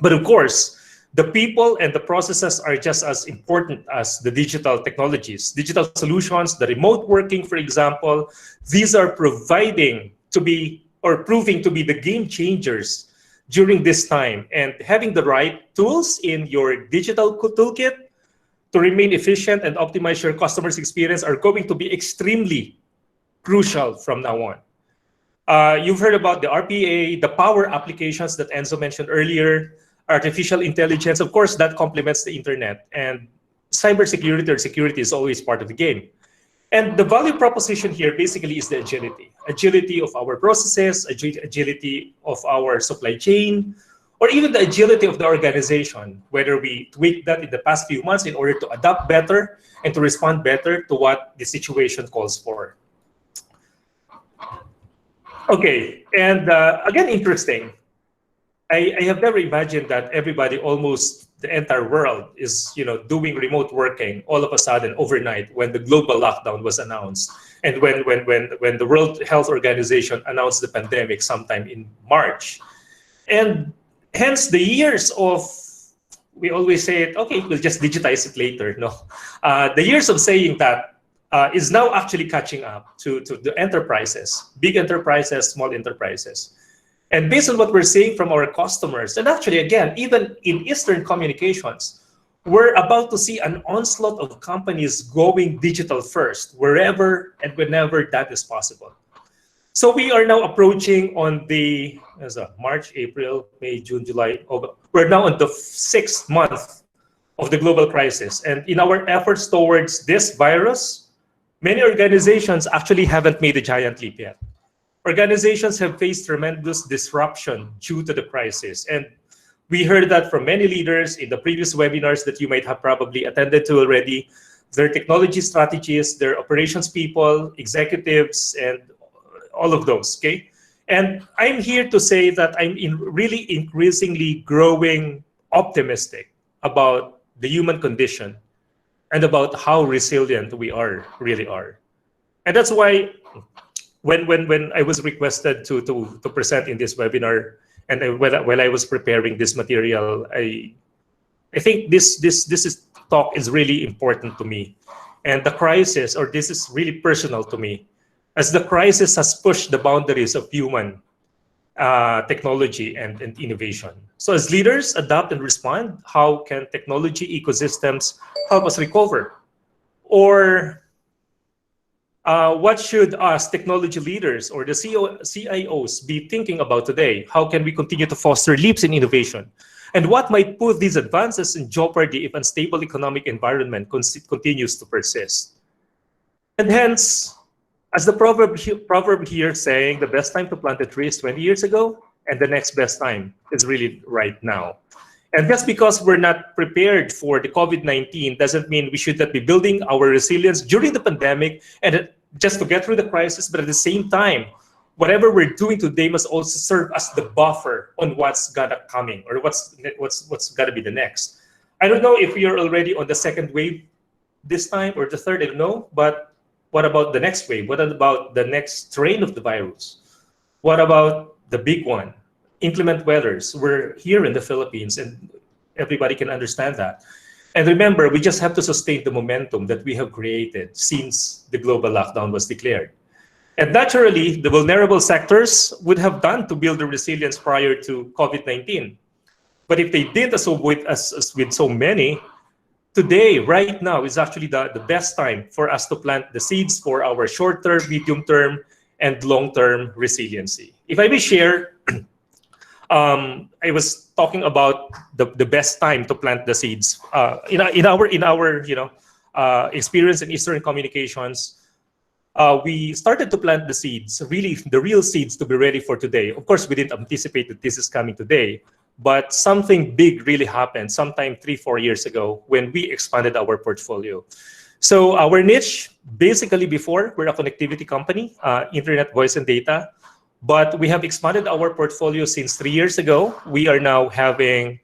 But of course, the people and the processes are just as important as the digital technologies, digital solutions, the remote working, for example. These are proving to be the game changers during this time, and having the right tools in your digital toolkit to remain efficient and optimize your customers' experience are going to be extremely crucial from now on. You've heard about the RPA, the power applications that Enzo mentioned earlier, artificial intelligence. Of course, that complements the internet. And cybersecurity or security is always part of the game. And the value proposition here basically is the agility. Agility of our processes, agility of our supply chain, or even the agility of the organization, whether we tweaked that in the past few months in order to adapt better and to respond better to what the situation calls for. Okay, and again, interesting. I have never imagined that everybody, almost the entire world, is doing remote working all of a sudden overnight when the global lockdown was announced, and when the World Health Organization announced the pandemic sometime in March, and hence the years of, we always say it, okay, we'll just digitize it later. No, the years of saying that is now actually catching up to the enterprises, big enterprises, small enterprises. And based on what we're seeing from our customers, and actually, again, even in Eastern Communications, we're about to see an onslaught of companies going digital first, wherever and whenever that is possible. So we are now approaching on the March, April, May, June, July, August. We're now on the 6th month of the global crisis. And in our efforts towards this virus, many organizations actually haven't made a giant leap yet. Organizations have faced tremendous disruption due to the crisis. And we heard that from many leaders in the previous webinars that you might have probably attended to already. Their technology strategists, their operations people, executives, and all of those, okay? And I'm here to say that I'm really increasingly growing optimistic about the human condition and about how resilient we really are. And that's why when I was requested to present in this webinar, and while I was preparing this material, I think this talk is really important to me. And the crisis, or this is really personal to me, as the crisis has pushed the boundaries of human technology and innovation. So as leaders adapt and respond, how can technology ecosystems help us recover? Or what should us technology leaders or the CIOs be thinking about today? How can we continue to foster leaps in innovation? And what might put these advances in jeopardy if unstable economic environment continues to persist? And hence, as the proverb here saying, the best time to plant a tree is 20 years ago, and the next best time is really right now. And just because we're not prepared for the COVID-19 doesn't mean we should not be building our resilience during the pandemic and just to get through the crisis, but at the same time, whatever we're doing today must also serve as the buffer on what's gonna coming or what's gonna be the next. I don't know if you're already on the second wave this time or the third, I don't know, but what about the next wave? What about the next strain of the virus? What about the big one? Inclement weathers. We're here in the Philippines and everybody can understand that. And remember, we just have to sustain the momentum that we have created since the global lockdown was declared. And naturally, the vulnerable sectors would have done to build the resilience prior to COVID-19. But if they did as with so many, today, right now, is actually the best time for us to plant the seeds for our short-term, medium-term, and long-term resiliency. If I may share, I was talking about the best time to plant the seeds. In our experience in Eastern Communications, we started to plant the seeds, really the real seeds to be ready for today. Of course, we didn't anticipate that this is coming today, but something big really happened sometime 3-4 years ago when we expanded our portfolio. So our niche, basically before, we're a connectivity company, internet, voice, and data. But we have expanded our portfolio since 3 years ago. We are now having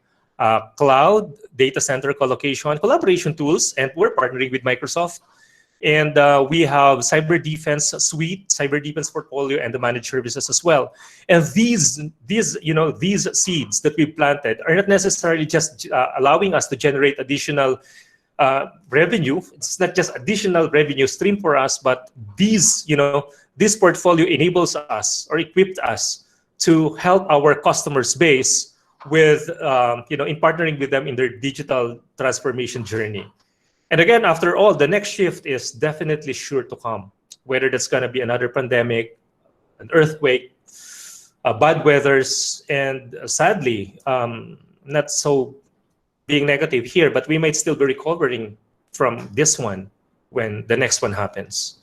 cloud, data center colocation, collaboration tools, and we're partnering with Microsoft. And we have cyber defense suite, cyber defense portfolio, and the managed services as well. And these seeds that we planted are not necessarily just allowing us to generate additional revenue. It's not just additional revenue stream for us, but this portfolio enables us or equipped us to help our customers base with, in partnering with them in their digital transformation journey. And again, after all, the next shift is definitely sure to come, whether that's going to be another pandemic, an earthquake, bad weathers, and sadly, not so being negative here, but we might still be recovering from this one when the next one happens.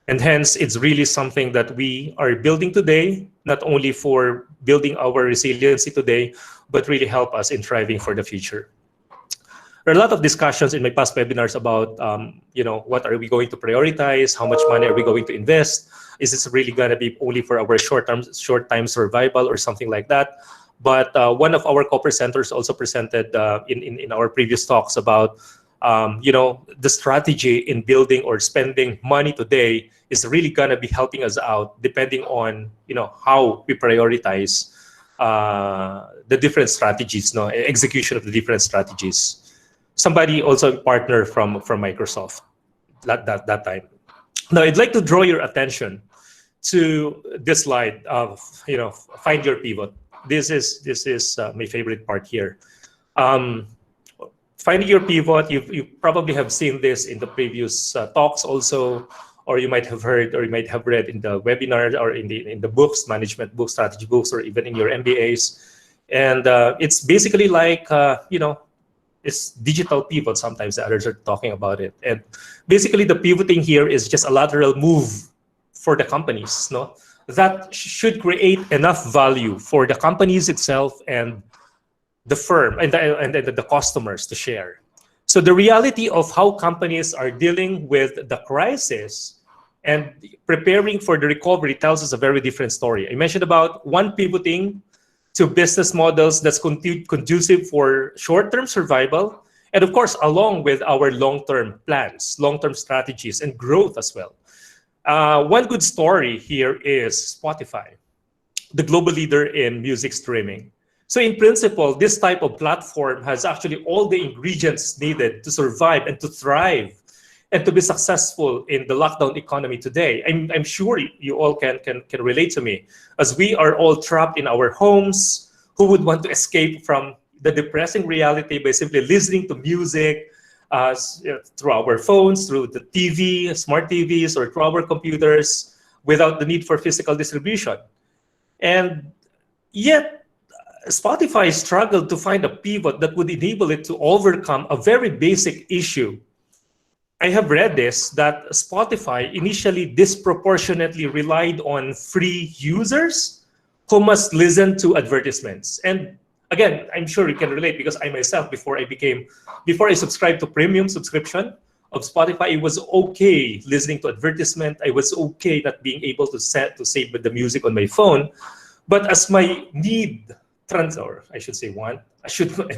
And hence, it's really something that we are building today, not only for building our resiliency today, but really help us in thriving for the future. There are a lot of discussions in my past webinars about, what are we going to prioritize? How much money are we going to invest? Is this really going to be only for our short-time survival or something like that? But one of our co-presenters also presented in our previous talks about, the strategy in building or spending money today is really going to be helping us out depending on, how we prioritize the different strategies, execution of the different strategies. Somebody also a partner from Microsoft that time. Now, I'd like to draw your attention to this slide of, find your pivot. This is my favorite part here. Finding your pivot, you probably have seen this in the previous talks also, or you might have heard or you might have read in the webinar or in the books, management books, strategy books, or even in your MBAs. And it's basically like, it's digital pivot. Sometimes the others are talking about it. And basically the pivoting here is just a lateral move for the companies, that should create enough value for the companies itself and the firm and the customers to share. So the reality of how companies are dealing with the crisis and preparing for the recovery tells us a very different story. I mentioned about one pivoting to business models that's conducive for short-term survival, and of course, along with our long-term plans, long-term strategies, and growth as well. One good story here is Spotify, the global leader in music streaming. So in principle, this type of platform has actually all the ingredients needed to survive and to thrive and to be successful in the lockdown economy today. I'm sure you all can relate to me, as we are all trapped in our homes. Who would want to escape from the depressing reality by simply listening to music through our phones, through the TV, smart TVs, or through our computers without the need for physical distribution? And yet, Spotify struggled to find a pivot that would enable it to overcome a very basic issue. I have read this, that Spotify initially disproportionately relied on free users who must listen to advertisements. And again, I'm sure you can relate, because I myself, before I subscribed to premium subscription of Spotify, it was okay listening to advertisement. I was okay not being able to save the music on my phone. But as my need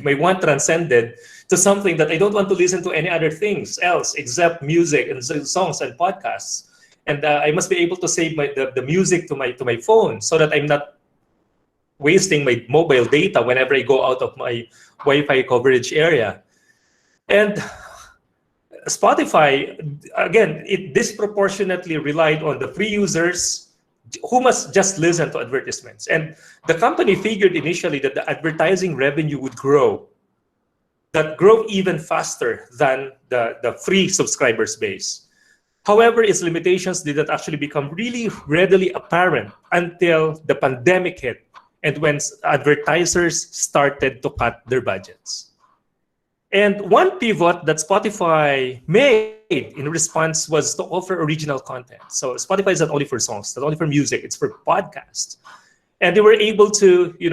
my want transcended to something that I don't want to listen to any other things else except music and songs and podcasts. And I must be able to save the music to my phone so that I'm not wasting my mobile data whenever I go out of my Wi-Fi coverage area. And Spotify, again, it disproportionately relied on the free users who must just listen to advertisements. And the company figured initially that the advertising revenue would grow even faster than the free subscribers base. However, its limitations did not actually become really readily apparent until the pandemic hit and when advertisers started to cut their budgets. And one pivot that Spotify made in response was to offer original content. So Spotify is not only for songs, not only for music, it's for podcasts. And they were able to, they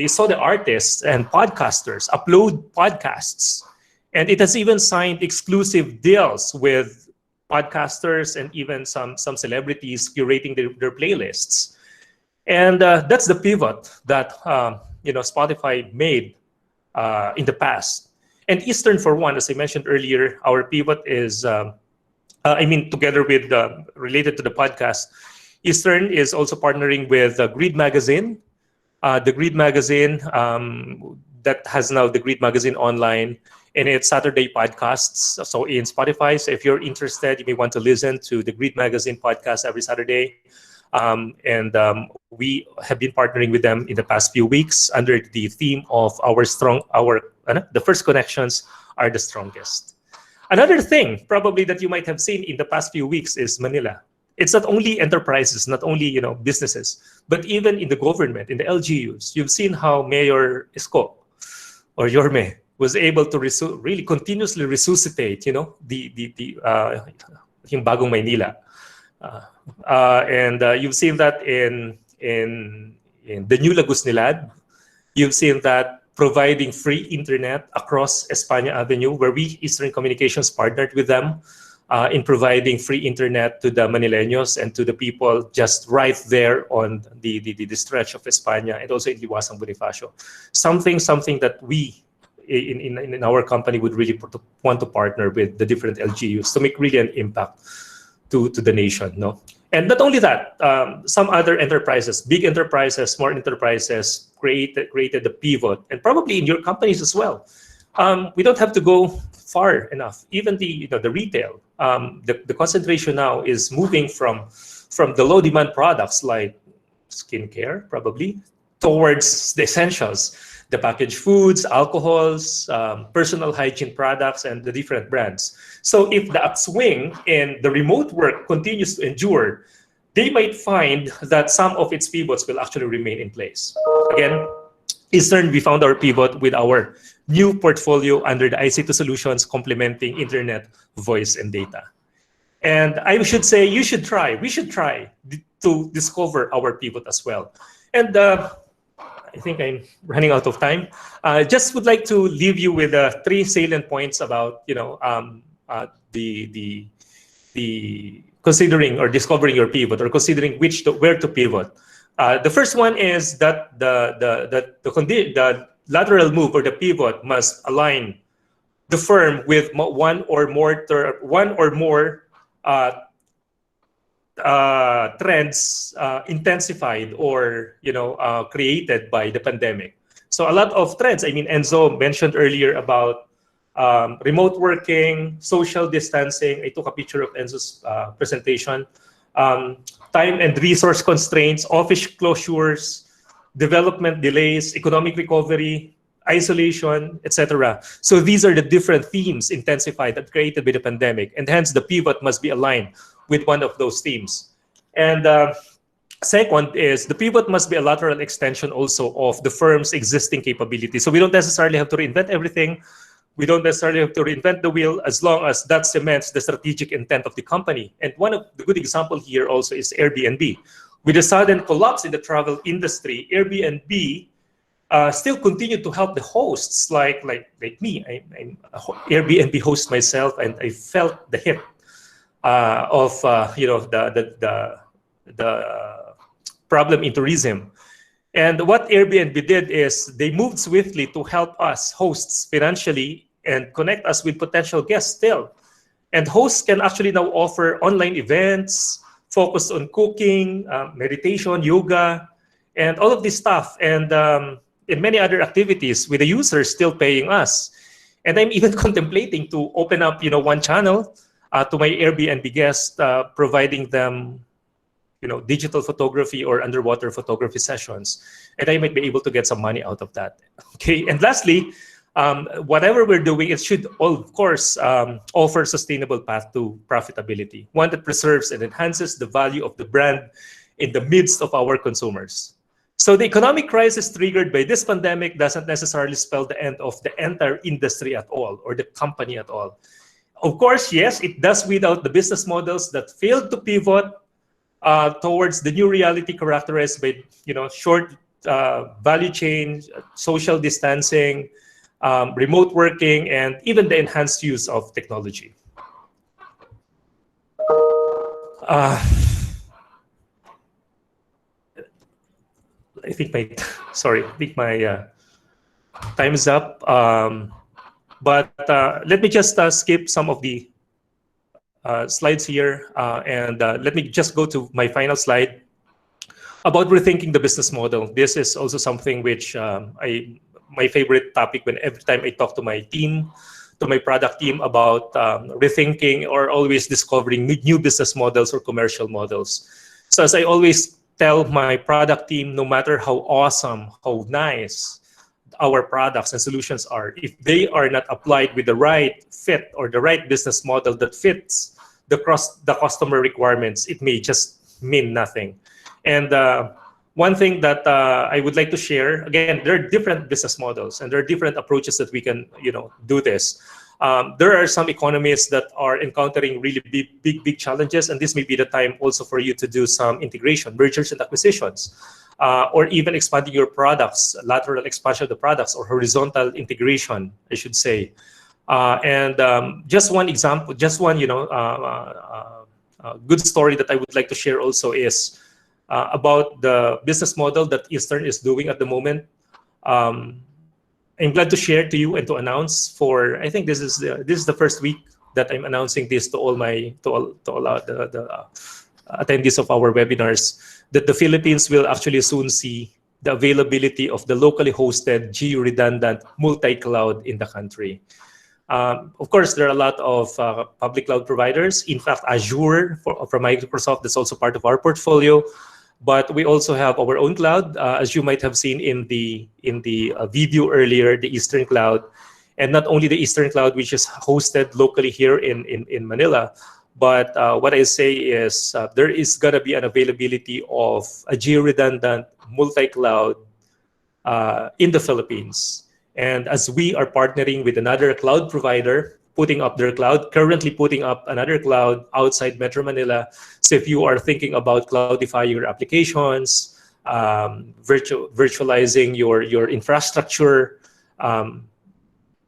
saw the artists and podcasters upload podcasts. And it has even signed exclusive deals with podcasters and even some celebrities curating their playlists. And that's the pivot that Spotify made in the past. And Eastern, for one, as I mentioned earlier, our pivot is, together with related to the podcast, Eastern is also partnering with Grid Magazine. The Grid Magazine that has now the Grid Magazine online and its Saturday podcasts. So in Spotify, so if you're interested, you may want to listen to the Grid Magazine podcast every Saturday. We have been partnering with them in the past few weeks under the theme of the first connections are the strongest. Another thing probably that you might have seen in the past few weeks is Manila. It's not only enterprises, not only businesses, but even in the government, in the LGUs. You've seen how Mayor Isko or Yorme was able to really continuously resuscitate, yung Bagong Maynila, and you've seen that in the new Lagos Nilad. You've seen that providing free internet across Espana Avenue, where we, Eastern Communications, partnered with them in providing free internet to the Manileños and to the people just right there on the stretch of Espana, and also in Liwasang Bonifacio. Something that we in our company would really want to partner with the different LGUs to make really an impact to the nation, no? And not only that, some other enterprises, big enterprises, small enterprises created the pivot, and probably in your companies as well. We don't have to go far enough. Even the retail, the concentration now is moving from the low demand products like skincare, probably, towards the essentials, the packaged foods, alcohols, personal hygiene products, and the different brands. So if the upswing in the remote work continues to endure, they might find that some of its pivots will actually remain in place. Again, Eastern, we found our pivot with our new portfolio under the IC2 solutions, complementing internet, voice, and data. And I should say, we should try to discover our pivot as well. And I think I'm running out of time. Just would like to leave you with 3 salient points about the considering or discovering your pivot, or considering where to pivot. The first one is that the lateral move or the pivot must align the firm with one or more trends intensified or created by the pandemic. So a lot of trends. I mean, Enzo mentioned earlier about remote working, social distancing. I took a picture of Enzo's presentation. Time and resource constraints, office closures, development delays, economic recovery, isolation, etc. So these are the different themes intensified and created by the pandemic, and hence the pivot must be aligned with one of those themes. And second is the pivot must be a lateral extension also of the firm's existing capabilities. So we don't necessarily have to reinvent everything. We don't necessarily have to reinvent the wheel, as long as that cements the strategic intent of the company. And one of the good examples here also is Airbnb. With the sudden collapse in the travel industry, Airbnb still continue to help the hosts like me. I'm an Airbnb host myself, and I felt the hit of the problem in tourism. And what Airbnb did is they moved swiftly to help us hosts financially and connect us with potential guests still. And hosts can actually now offer online events focused on cooking, meditation, yoga, and all of this stuff, and many other activities, with the users still paying us. And I'm even contemplating to open up, one channel to my Airbnb guests, providing them, digital photography or underwater photography sessions, and I might be able to get some money out of that. Okay, and lastly, whatever we're doing, it should, of course, offer sustainable path to profitability, one that preserves and enhances the value of the brand in the midst of our consumers. So the economic crisis triggered by this pandemic doesn't necessarily spell the end of the entire industry at all, or the company at all. Of course, yes, it does weed out the business models that failed to pivot towards the new reality characterized by short value chain, social distancing, remote working, and even the enhanced use of technology. I think my time is up. But let me just skip some of the slides here, and let me just go to my final slide about rethinking the business model. This is also something which my favorite topic when every time I talk to my team, to my product team about rethinking or always discovering new business models or commercial models. So as I always tell my product team, no matter how awesome, how nice our products and solutions are, if they are not applied with the right fit or the right business model that fits the customer requirements, it may just mean nothing. And one thing that I would like to share, again, there are different business models and there are different approaches that we can, do this. There are some economies that are encountering really big challenges, and this may be the time also for you to do some integration, mergers and acquisitions, or even expanding your products, lateral expansion of the products, or horizontal integration, I should say. And just one example, just one good story that I would like to share also is about the business model that Eastern is doing at the moment. I'm glad to share to you and to announce for, I think this is the first week that I'm announcing this to all the attendees of our webinars, that the Philippines will actually soon see the availability of the locally hosted geo-redundant multi-cloud in the country. Of course, there are a lot of public cloud providers. In fact, Azure from Microsoft is also part of our portfolio. But we also have our own cloud, as you might have seen in the video earlier, the Eastern Cloud, and not only the Eastern Cloud, which is hosted locally here in Manila, but what I say is there is going to be an availability of a geo-redundant multi-cloud in the Philippines. And as we are partnering with another cloud provider, putting up their cloud, currently putting up another cloud outside Metro Manila. So if you are thinking about cloudifying your applications, virtualizing your infrastructure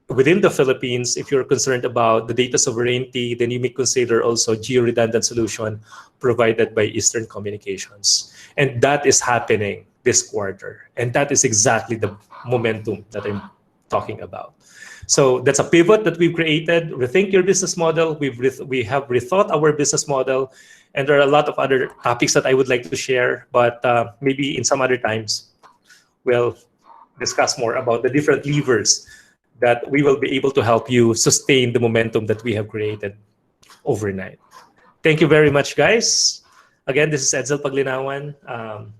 within the Philippines, if you're concerned about the data sovereignty, then you may consider also geo-redundant solution provided by Eastern Communications. And that is happening this quarter. And that is exactly the momentum that I'm talking about. So that's a pivot that we've created. Rethink your business model. We have rethought our business model, and there are a lot of other topics that I would like to share, but maybe in some other times we'll discuss more about the different levers that we will be able to help you sustain the momentum that we have created overnight. Thank you very much, guys. Again, this is Edsel Paglinawan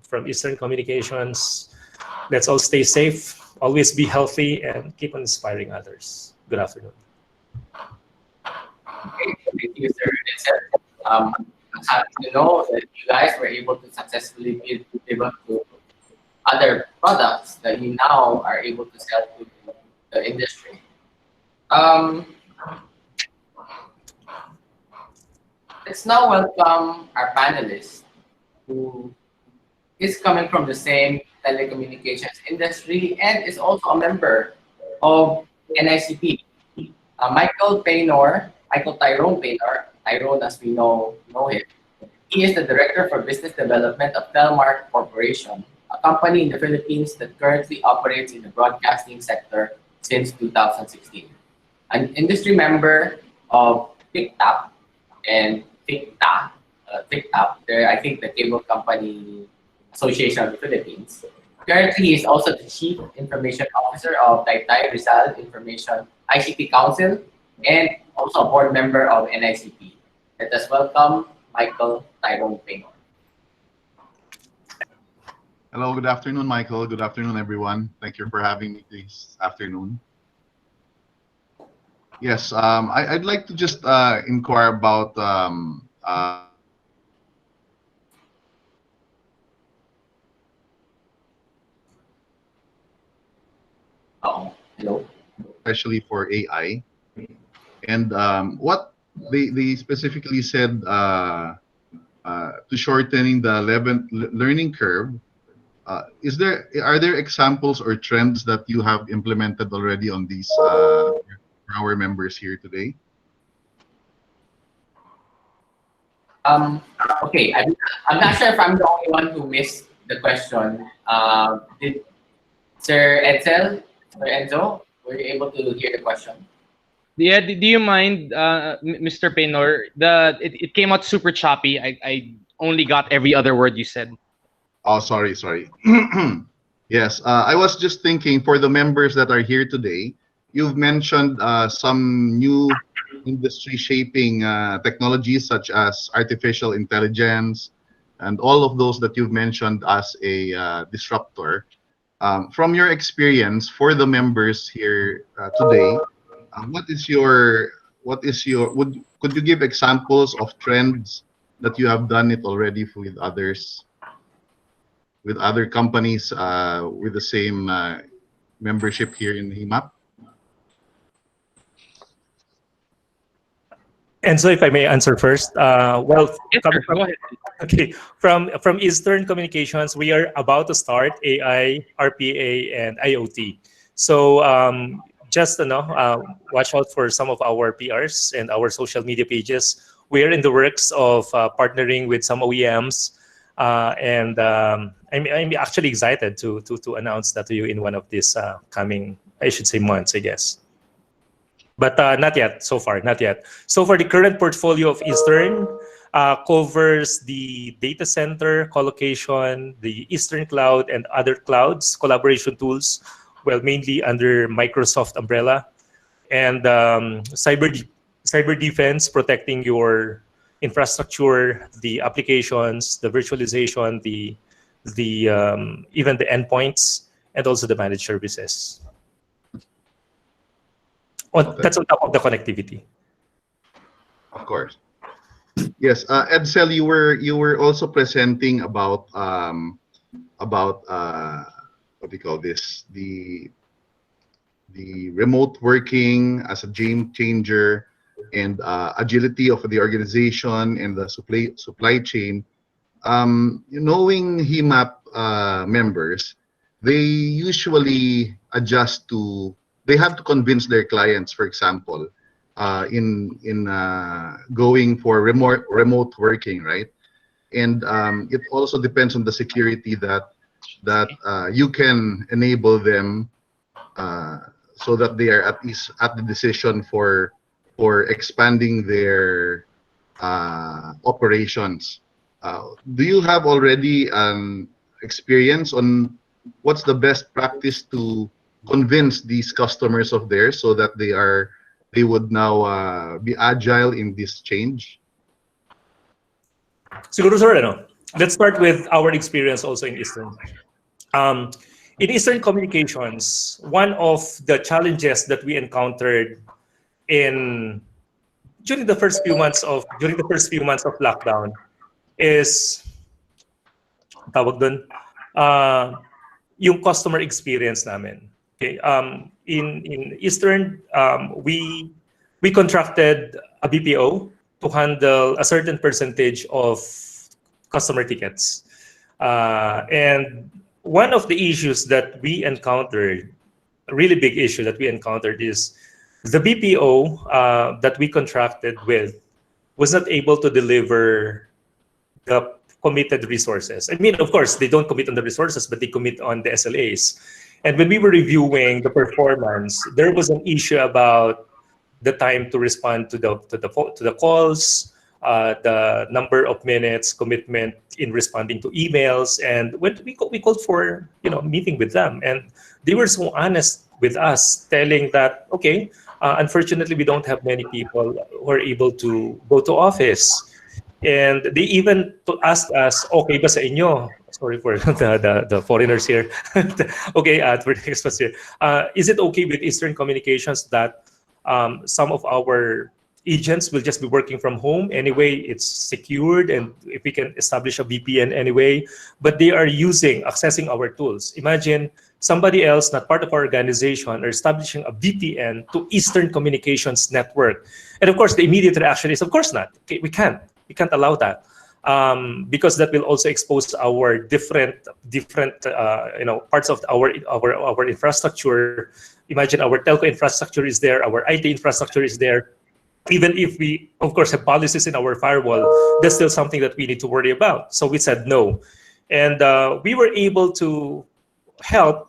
from Eastern Communications. Let's all stay safe. Always be healthy and keep on inspiring others. Good afternoon. Okay, thank you, sir. I'm happy to know that you guys were able to successfully pivot to other products that you now are able to sell to the industry. Let's now welcome our panelist, who is coming from the same telecommunications industry and is also a member of NICP. Michael Tyrone Paynor, Tyrone as we know him. He is the Director for Business Development of Telmark Corporation, a company in the Philippines that currently operates in the broadcasting sector since 2016. An industry member of TICTAP and TICTA, I think the cable company Association of the Philippines. Currently, he is also the Chief Information Officer of Taytay Rizal Information ICT Council and also a board member of NICP. Let us welcome Michael Tyrone Paynor. Hello, good afternoon, Michael. Good afternoon, everyone. Thank you for having me this afternoon. Yes, I'd like to just inquire about Hello. especially for AI, and what they specifically said to shortening the learning curve. Are there examples or trends that you have implemented already on these for our members here today? Okay, I'm not sure if I'm the only one who missed the question. Did Sir Enzo, were you able to hear the question? Yeah, do you mind, Mr. Paynor? It came out super choppy. I only got every other word you said. Oh, sorry. Yes, I was just thinking for the members that are here today, you've mentioned some new industry shaping technologies such as artificial intelligence and all of those that you've mentioned as a disruptor. From your experience for the members here today, what is your what is your could you give examples of trends that you have done it already with others, with other companies with the same membership here in HIMAP? And so, if I may answer first, Yes, coming sir. from, Go ahead. okay, from Eastern Communications, we are about to start AI, RPA, and IoT. So just watch out for some of our PRs and our social media pages. We are in the works of partnering with some OEMs, and I'm actually excited to announce that to you in one of these coming, I should say, months, I guess. But not yet, so far, not yet. So for the current portfolio of Eastern, covers the data center, colocation, the Eastern Cloud, and other clouds, collaboration tools, well, mainly under Microsoft umbrella, and cyber defense, protecting your infrastructure, the applications, the virtualization, the even the endpoints, and also the managed services. That's on top of the connectivity. Of course. Yes, Edsel, you were also presenting about what do you call this, the remote working as a game changer, and agility of the organization and the supply chain. Knowing HIMAP members, they usually adjust to. They have to convince their clients, for example, in going for remote working, right? And it also depends on the security that you can enable them, so that they are at least at the decision for expanding their operations. Do you have already an experience on what's the best practice to convince these customers of theirs so that they would now be agile in this change? Siguro, sir, let's start with our experience also in Eastern. In Eastern Communications, one of the challenges that we encountered during the first few months of lockdown is tawag dun, yung customer experience namin. Okay, in Eastern, we contracted a BPO to handle a certain percentage of customer tickets, and one of the issues that we encountered, a really big issue that we encountered, is the BPO that we contracted with was not able to deliver the committed resources. I mean, of course, they don't commit on the resources, but they commit on the SLAs. And when we were reviewing the performance, there was an issue about the time to respond to the calls, the number of minutes commitment in responding to emails, and when we called for meeting with them, and they were so honest with us, telling that okay, unfortunately we don't have many people who are able to go to office. And they even asked us, okay ba sa inyo? Sorry for the foreigners here. Okay, for the expats here. Is it okay with Eastern Communications that some of our agents will just be working from home anyway? It's secured, and if we can establish a VPN anyway, but they are accessing our tools. Imagine somebody else, not part of our organization, are establishing a VPN to Eastern Communications network. And of course, the immediate reaction is, of course not. Okay, we can't allow that, because that will also expose our different parts of our infrastructure. Imagine our telco infrastructure is there, our IT infrastructure is there. Even if we, of course, have policies in our firewall, that's still something that we need to worry about. So we said no, and we were able to help.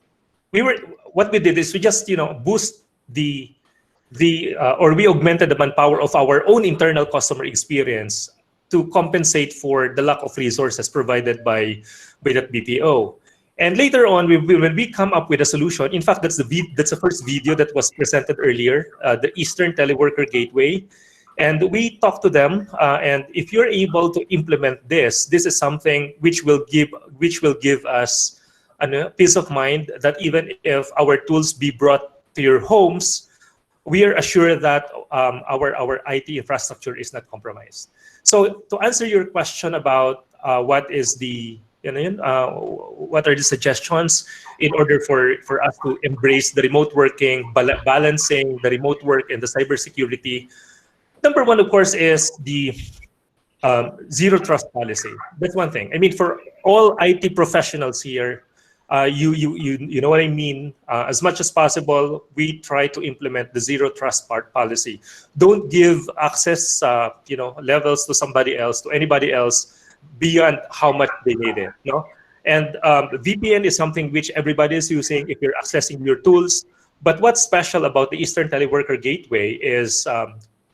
What we did is we just boost or we augmented the manpower of our own internal customer experience to compensate for the lack of resources provided by that BPO. And later on, when we come up with a solution, in fact, that's the first video that was presented earlier, the Eastern Teleworker Gateway. And we talked to them, and if you're able to implement this is something which will give us a peace of mind that even if our tools be brought to your homes, we are assured that our IT infrastructure is not compromised. So to answer your question about what is the what are the suggestions in order for us to embrace the remote working, balancing the remote work and the cybersecurity. Number one, of course, is the zero trust policy. That's one thing. I mean, for all IT professionals here, you know what I mean. As much as possible, we try to implement the zero trust policy. Don't give access, levels to somebody else, to anybody else, beyond how much they need it. No, and VPN is something which everybody is using if you're accessing your tools. But what's special about the Eastern Teleworker Gateway is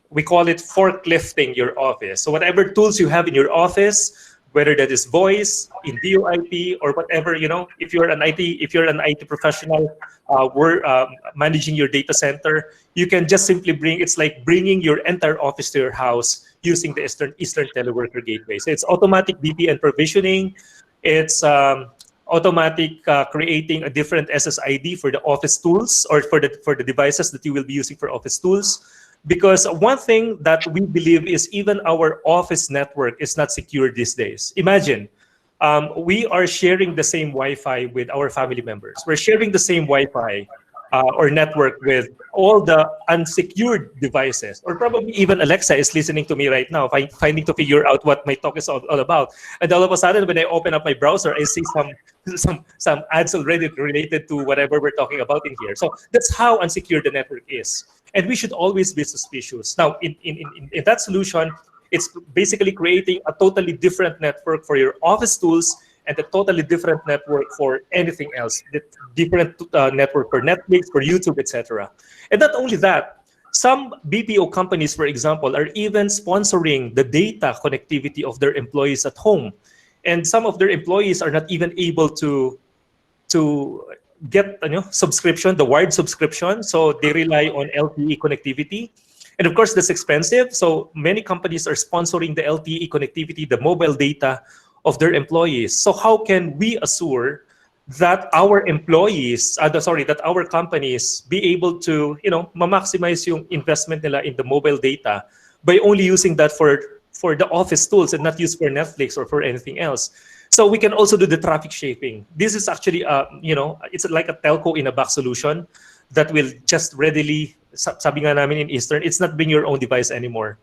we call it forklifting your office. So whatever tools you have in your office, whether that is voice, in VoIP, or whatever, if you're an IT professional, we're managing your data center, you can just simply it's like bringing your entire office to your house using the Eastern Teleworker Gateway. So it's automatic VPN provisioning, it's automatic creating a different SSID for the office tools or for the devices that you will be using for office tools. Because one thing that we believe is even our office network is not secure these days. Imagine, we are sharing the same Wi-Fi with our family members. We're sharing the same Wi-Fi or network with all the unsecured devices. Or probably even Alexa is listening to me right now, finding to figure out what my talk is all about. And all of a sudden, when I open up my browser, I see some ads already related to whatever we're talking about in here. So that's how unsecure the network is. And we should always be suspicious. Now, in that solution, it's basically creating a totally different network for your office tools and a totally different network for anything else. Different network for Netflix, for YouTube, etc. And not only that, some BPO companies, for example, are even sponsoring the data connectivity of their employees at home. And some of their employees are not even able to get subscription, the wired subscription, so they rely on LTE connectivity, and of course that's expensive. So many companies are sponsoring the LTE connectivity, the mobile data of their employees. So how can we assure that our employees, that our companies be able to maximize yung investment nila in the mobile data by only using that for the office tools and not use for Netflix or for anything else? So we can also do the traffic shaping. This is actually, it's like a telco in a box solution that will just readily, sabi nga namin in Eastern, it's not bring your own device anymore.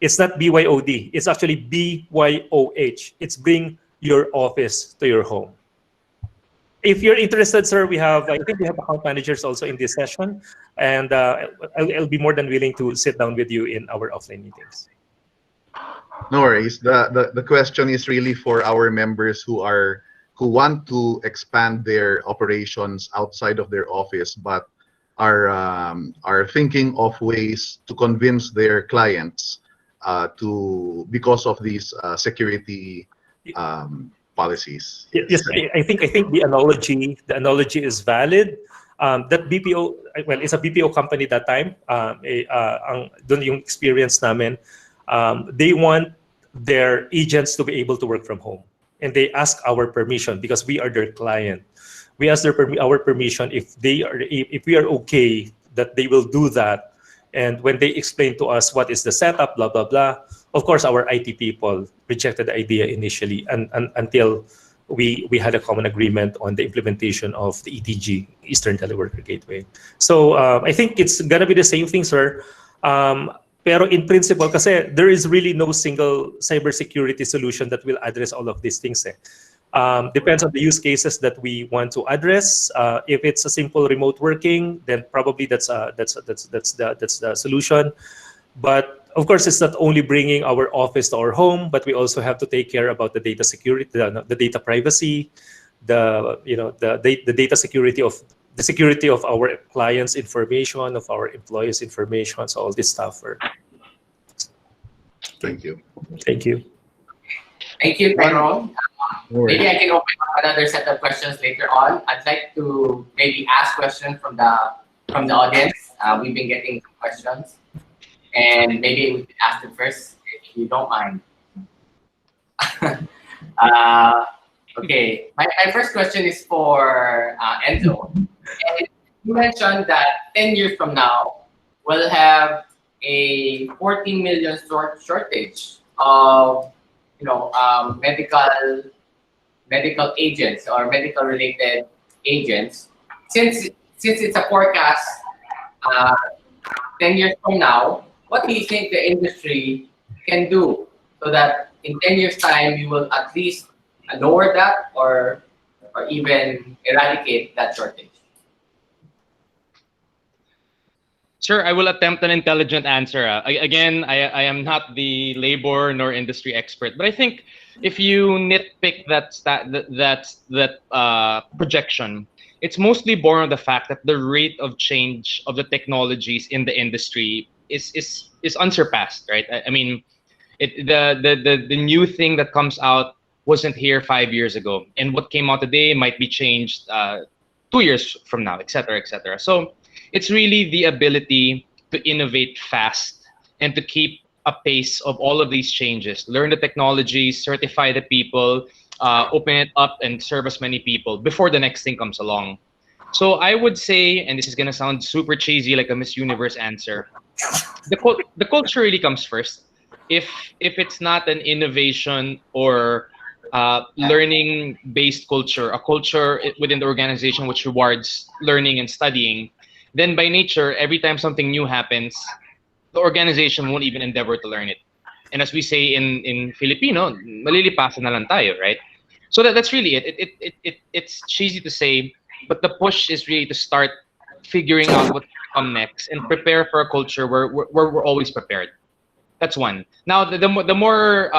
It's not BYOD. It's actually BYOH. It's bring your office to your home. If you're interested, sir, I think we have account managers also in this session, and I'll be more than willing to sit down with you in our offline meetings. No worries. The question is really for our members who want to expand their operations outside of their office, but are thinking of ways to convince their clients because of these security policies. Yes, I think the analogy is valid. That BPO, well, it's a BPO company that time. Doon yung experience namin. They want their agents to be able to work from home, and they ask our permission because we are their client. We ask our permission if we are okay that they will do that. And when they explain to us what is the setup, blah blah blah, of course our IT people rejected the idea initially, and until we had a common agreement on the implementation of the ETG, Eastern Teleworker Gateway. So I think it's gonna be the same thing, sir. Pero in principle, kasi there is really no single cybersecurity solution that will address all of these things. Depends on the use cases that we want to address. If it's a simple remote working, then probably that's the solution. But of course, it's not only bringing our office to our home, but we also have to take care about the data security, the data privacy, the data security of. The security of our clients' information, of our employees' information, so all this stuff. Thank you. Thank you. Thank you, Tyrone. Maybe I can open up another set of questions later on. I'd like to maybe ask questions from the audience. We've been getting some questions, and maybe we can ask them first, if you don't mind. Okay, my first question is for Enzo. And you mentioned that 10 years from now, will have a 14 million shortage of medical agents or medical related agents. Since it's a forecast, uh, 10 years from now, what do you think the industry can do so that in 10 years time you will at least lower that or even eradicate that shortage? Sure, I will attempt an intelligent answer. Again, I am not the labor nor industry expert, but I think if you nitpick that projection, it's mostly born of the fact that the rate of change of the technologies in the industry is unsurpassed, right? I mean, the new thing that comes out wasn't here 5 years ago, and what came out today might be changed 2 years from now, et cetera, et cetera. So it's really the ability to innovate fast and to keep a pace of all of these changes, learn the technologies, certify the people, open it up and serve as many people before the next thing comes along. So I would say, and this is going to sound super cheesy like a Miss Universe answer, the culture really comes first. If it's not an innovation or learning based culture, a culture within the organization which rewards learning and studying, then by nature, every time something new happens, the organization won't even endeavor to learn it. And as we say in Filipino, malilipasan na lang tayo, right? So that's really it. It's cheesy to say, but the push is really to start figuring out what to come next and prepare for a culture where we're always prepared. That's one. Now, the more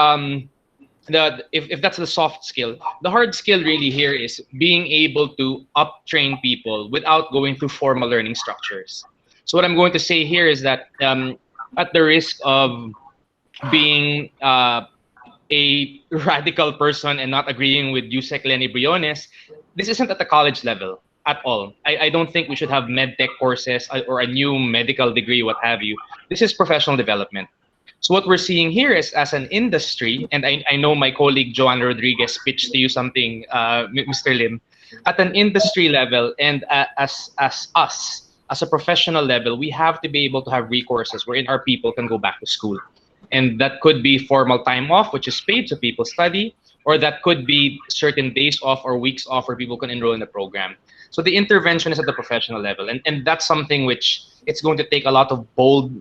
if that's the soft skill, the hard skill really here is being able to up train people without going through formal learning structures. So what I'm going to say here is that at the risk of being a radical person and not agreeing with Yusek Lenny Briones, this isn't at the college level at all. I don't think we should have med tech courses or a new medical degree, what have you. This is professional development. So what we're seeing here is as an industry, and I know my colleague Joanna Rodriguez pitched to you something, Mr. Lim, at an industry level and as us, as a professional level, we have to be able to have recourses wherein our people can go back to school. And that could be formal time off, which is paid so people study, or that could be certain days off or weeks off where people can enroll in the program. So the intervention is at the professional level. And that's something which it's going to take a lot of bold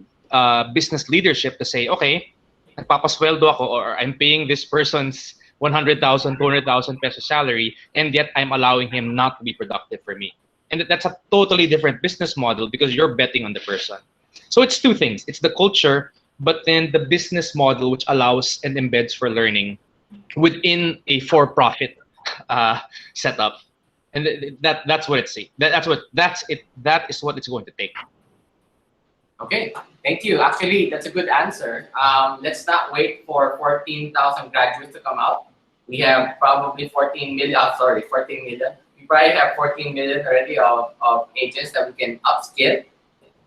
business leadership to say, okay, nagpapasweldo ako or I'm paying this person's 100,000, 200,000 peso salary, and yet I'm allowing him not to be productive for me. And that's a totally different business model because you're betting on the person. So it's two things. It's the culture, but then the business model which allows and embeds for learning within a for-profit setup. And that's what it's that's it. That is what it's going to take. Okay, thank you. Actually, that's a good answer. Let's not wait for 14,000 graduates to come out. We have probably 14 million. 14 million. We probably have 14 million already of agents that we can upskill,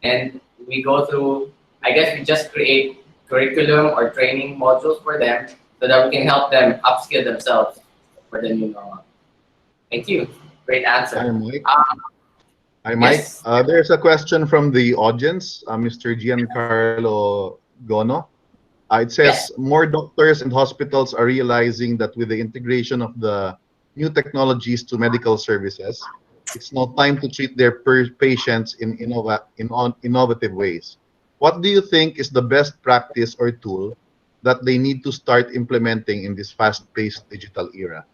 and we go through. I guess we just create curriculum or training modules for them so that we can help them upskill themselves for the new normal. Thank you. Great answer. Hi, Mike. Hi, Mike. Yes. There's a question from the audience, Mr. Giancarlo Gono. It says, Yes. more doctors and hospitals are realizing that with the integration of the new technologies to medical services, it's now time to treat their patients in innovative ways. What do you think is the best practice or tool that they need to start implementing in this fast-paced digital era?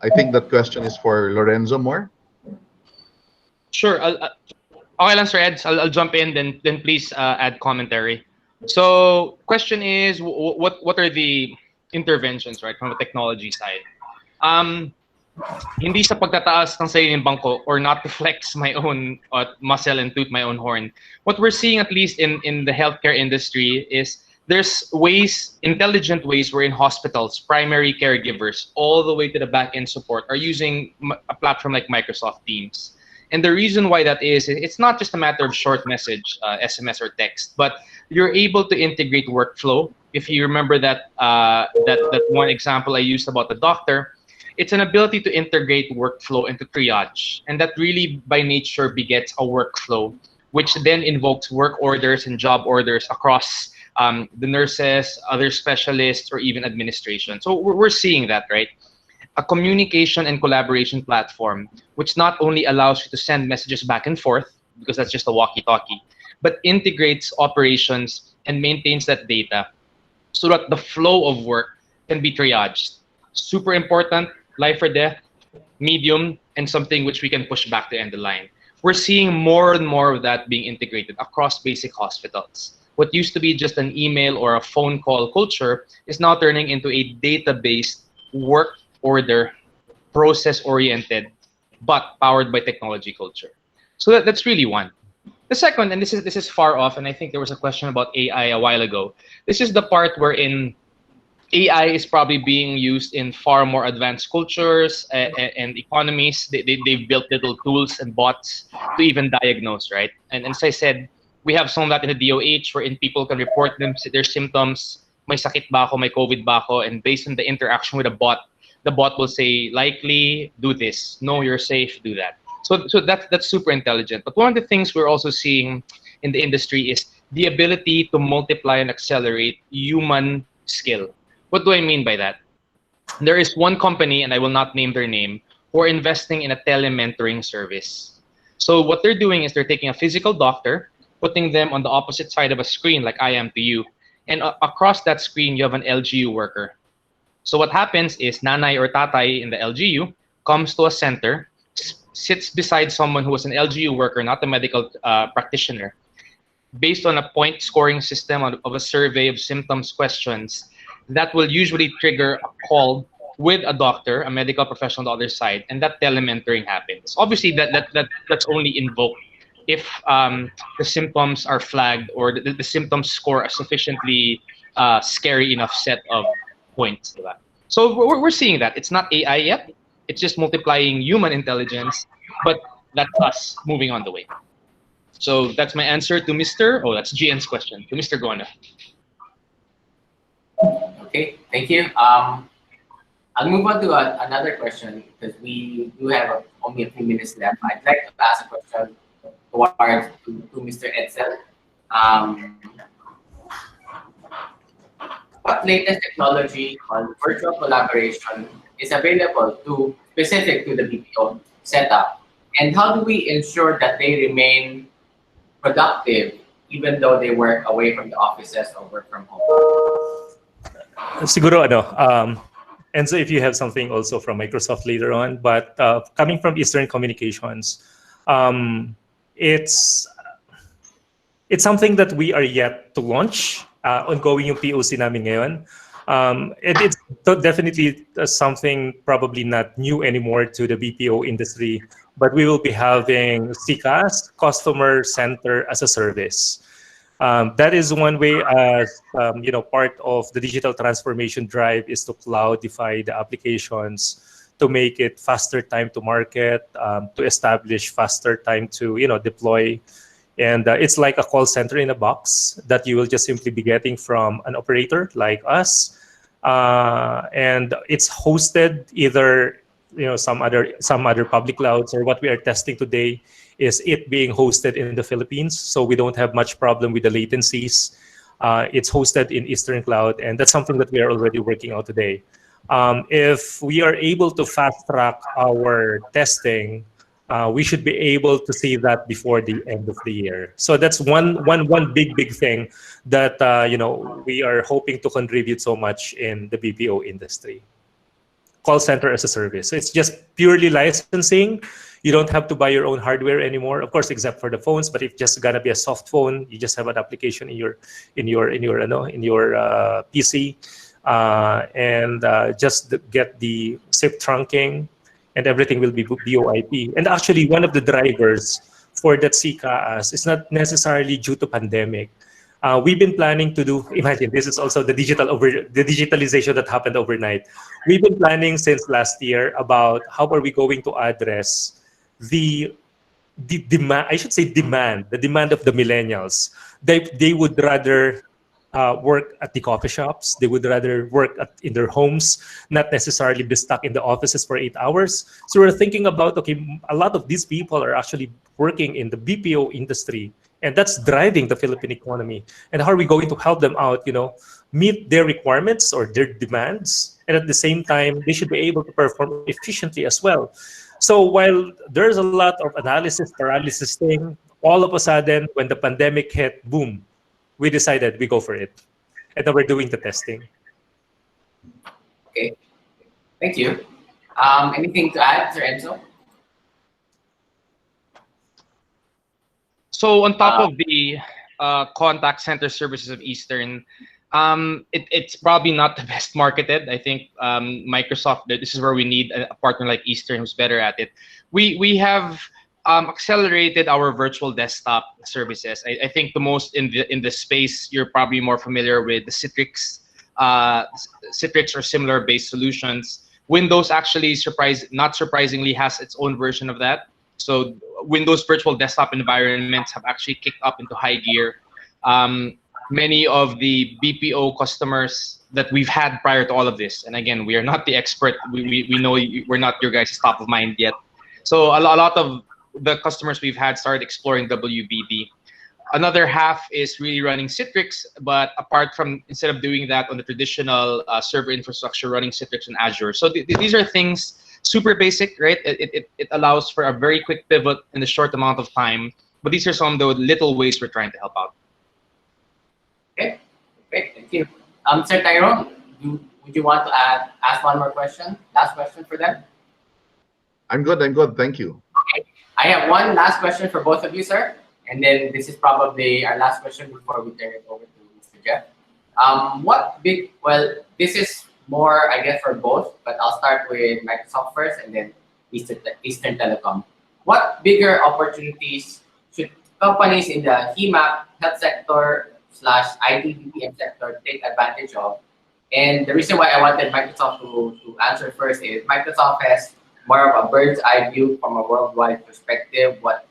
I think that question is for Lorenzo more. Sure. Okay lang, Sir Eds. I'll jump in, then please add commentary. So, question is, what are the interventions, right, from the technology side? Hindi sa pagtataas ng sariling bangko or not to flex my own muscle and toot my own horn. What we're seeing, at least in the healthcare industry, is there's ways, intelligent ways, wherein hospitals, primary caregivers, all the way to the back-end support are using a platform like Microsoft Teams. And the reason why that is, it's not just a matter of short message, SMS or text, but you're able to integrate workflow. If you remember that one example I used about the doctor, it's an ability to integrate workflow into triage. And that really by nature begets a workflow which then invokes work orders and job orders across the nurses, other specialists, or even administration. So we're seeing that, right? A communication and collaboration platform, which not only allows you to send messages back and forth, because that's just a walkie-talkie, but integrates operations and maintains that data so that the flow of work can be triaged. Super important, life or death, medium, and something which we can push back to end the line. We're seeing more and more of that being integrated across basic hospitals. What used to be just an email or a phone call culture is now turning into a data-based work order, process-oriented, but powered by technology culture. So that's really one. The second, and this is far off, and I think there was a question about AI a while ago. This is the part wherein AI is probably being used in far more advanced cultures and economies. They've built little tools and bots to even diagnose, right? And as I said, we have some of that in the DOH wherein people can report their symptoms. May sakit ba ako, may COVID ba ako, and based on the interaction with the bot will say, likely, do this. No, you're safe, do that. So that's super intelligent. But one of the things we're also seeing in the industry is the ability to multiply and accelerate human skill. What do I mean by that? There is one company, and I will not name their name, who are investing in a tele-mentoring service. So what they're doing is they're taking a physical doctor, putting them on the opposite side of a screen like I am to you, and across that screen you have an LGU worker. So what happens is nanay or tatay in the LGU comes to a center, sits beside someone who is an LGU worker, not a medical practitioner. Based on a point scoring system of a survey of symptoms questions, that will usually trigger a call with a doctor, a medical professional on the other side, and that telementoring happens. Obviously, that's only invoked if the symptoms are flagged or the symptoms score a sufficiently scary enough set of points to that. So we're seeing that. It's not AI yet. It's just multiplying human intelligence, but that's us moving on the way. So that's my answer to that's GN's question, to Mr. Gona. Okay, thank you. I'll move on to another question because we do have only a few minutes left. I'd like to ask a question to Mr. Edsel. What latest technology on virtual collaboration is available specific to the BPO setup, and how do we ensure that they remain productive even though they work away from the offices or work from home? Siguro and so if you have something also from Microsoft later on, but coming from Eastern Communications, it's something that we are yet to launch. Ongoing yung POC namin ngayon. It's definitely something probably not new anymore to the BPO industry, but we will be having CCaaS, Customer Center as a Service. That is one way, part of the digital transformation drive is to cloudify the applications to make it faster time to market, to establish faster time to deploy. And it's like a call center in a box that you will just simply be getting from an operator like us. And it's hosted either some other public clouds, or what we are testing today is it being hosted in the Philippines. So we don't have much problem with the latencies. It's hosted in Eastern Cloud, and that's something that we are already working out today. If we are able to fast track our testing, we should be able to see that before the end of the year. So that's one big thing that we are hoping to contribute so much in the BPO industry. Call center as a service. So it's just purely licensing. You don't have to buy your own hardware anymore, of course, except for the phones. But if just gonna be a soft phone, you just have an application in your PC, and just get the SIP trunking, and everything will be VoIP. And actually, one of the drivers for that CCaaS is not necessarily due to pandemic. We've been planning to do, imagine, this is also the digitalization that happened overnight. We've been planning since last year about how are we going to address the demand, I should say demand, the demand of the millennials. They would rather work at the coffee shops. They would rather work in their homes, not necessarily be stuck in the offices for 8 hours. So we're thinking about, okay, a lot of these people are actually working in the BPO industry, and that's driving the Philippine economy. And how are we going to help them out, meet their requirements or their demands, and at the same time, they should be able to perform efficiently as well. So while there's a lot of analysis paralysis thing, all of a sudden, when the pandemic hit, boom, we decided we go for it. And then we're doing the testing. Okay, thank you. Anything to add, Sir Enzo? So on top of the contact center services of Eastern, it's probably not the best marketed. I think Microsoft, this is where we need a partner like Eastern who's better at it. We have accelerated our virtual desktop services. I think the most in the space, you're probably more familiar with the Citrix or similar based solutions. Windows actually, not surprisingly, has its own version of that. So Windows virtual desktop environments have actually kicked up into high gear. Many of the BPO customers that we've had prior to all of this, and again, we are not the expert. We know we're not your guys' top of mind yet. So a lot of the customers we've had started exploring WVD. Another half is really running Citrix, but instead of doing that on the traditional server infrastructure, running Citrix and Azure. So these are things super basic, right? It allows for a very quick pivot in a short amount of time. But these are some of the little ways we're trying to help out. Okay, great, thank you. Sir Tyrone, would you want to ask one more question? Last question for them? I'm good, thank you. Okay, I have one last question for both of you, sir. And then this is probably our last question before we turn it over to Mr. Jeff. This is more, I guess, for both, but I'll start with Microsoft first and then Eastern Telecom. What bigger opportunities should companies in the HIMAP health sector / IT BPM sector take advantage of? And the reason why I wanted Microsoft to answer first is Microsoft has more of a bird's eye view from a worldwide perspective, what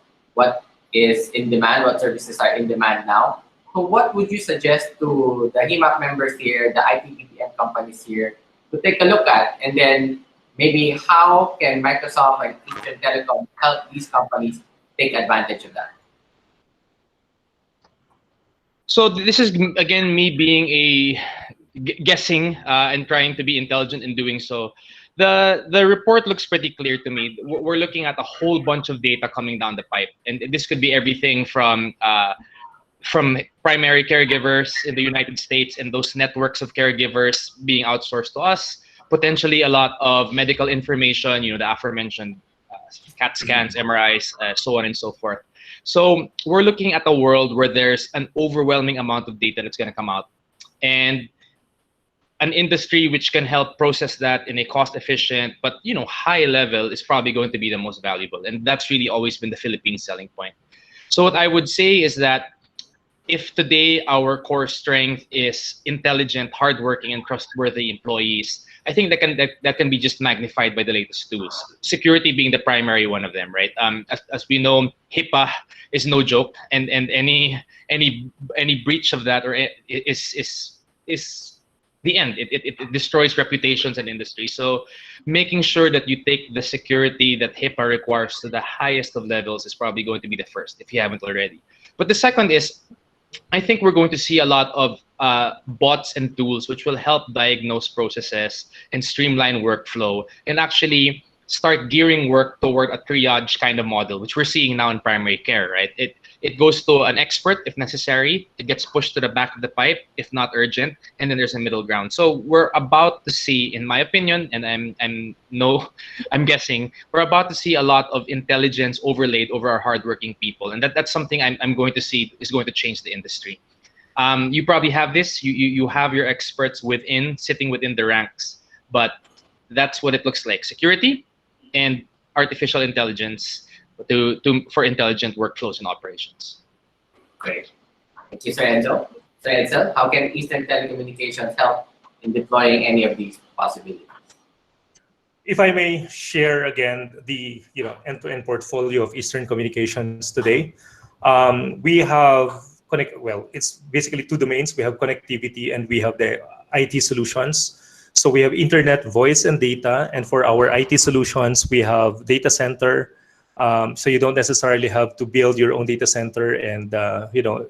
is in demand, what services are in demand now. So what would you suggest to the HIMAP members here, the IT BPM companies here, to take a look at? And then maybe how can Microsoft and Eastern Telecom help these companies take advantage of that? So this is, again, me being guessing and trying to be intelligent in doing so. The report looks pretty clear to me. We're looking at a whole bunch of data coming down the pipe, and this could be everything from primary caregivers in the United States and those networks of caregivers being outsourced to us, potentially a lot of medical information, the aforementioned CAT scans, MRIs, so on and so forth. So we're looking at a world where there's an overwhelming amount of data that's going to come out, and an industry which can help process that in a cost-efficient but high level is probably going to be the most valuable, and that's really always been the Philippine selling point. So what I would say is that if today our core strength is intelligent, hardworking, and trustworthy employees, I think that can be just magnified by the latest tools. Security being the primary one of them, right? As we know, HIPAA is no joke, and any breach of that is the end. It destroys reputations and industry. So making sure that you take the security that HIPAA requires to the highest of levels is probably going to be the first, if you haven't already. But the second is, I think we're going to see a lot of bots and tools which will help diagnose processes and streamline workflow and actually start gearing work toward a triage kind of model, which we're seeing now in primary care, right? It goes to an expert if necessary. It gets pushed to the back of the pipe if not urgent, and then there's a middle ground. So we're about to see, in my opinion, and I'm guessing, we're about to see a lot of intelligence overlaid over our hardworking people, and that's something I'm going to see is going to change the industry. You probably have this. You have your experts sitting within the ranks, but that's what it looks like: security and artificial intelligence for intelligent workflows and operations. Great. Thank you, Sir Enzo. Sir Enzo, how can Eastern Telecommunications help in deploying any of these possibilities? If I may share again the end-to-end portfolio of Eastern Communications today, we have it's basically two domains. We have connectivity and we have the IT solutions. So we have internet, voice, and data. And for our IT solutions, we have data center. So you don't necessarily have to build your own data center. And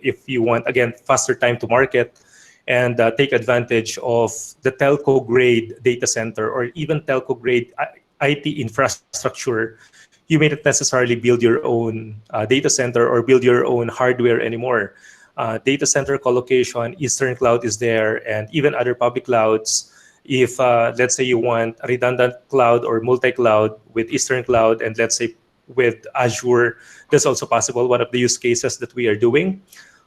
if you want, again, faster time to market and take advantage of the telco grade data center or even telco grade IT infrastructure, you may not necessarily build your own data center or build your own hardware anymore. Data center colocation, Eastern Cloud is there, and even other public clouds. If let's say you want a redundant cloud or multi-cloud with Eastern Cloud, and let's say with Azure, that's also possible. One of the use cases that we are doing.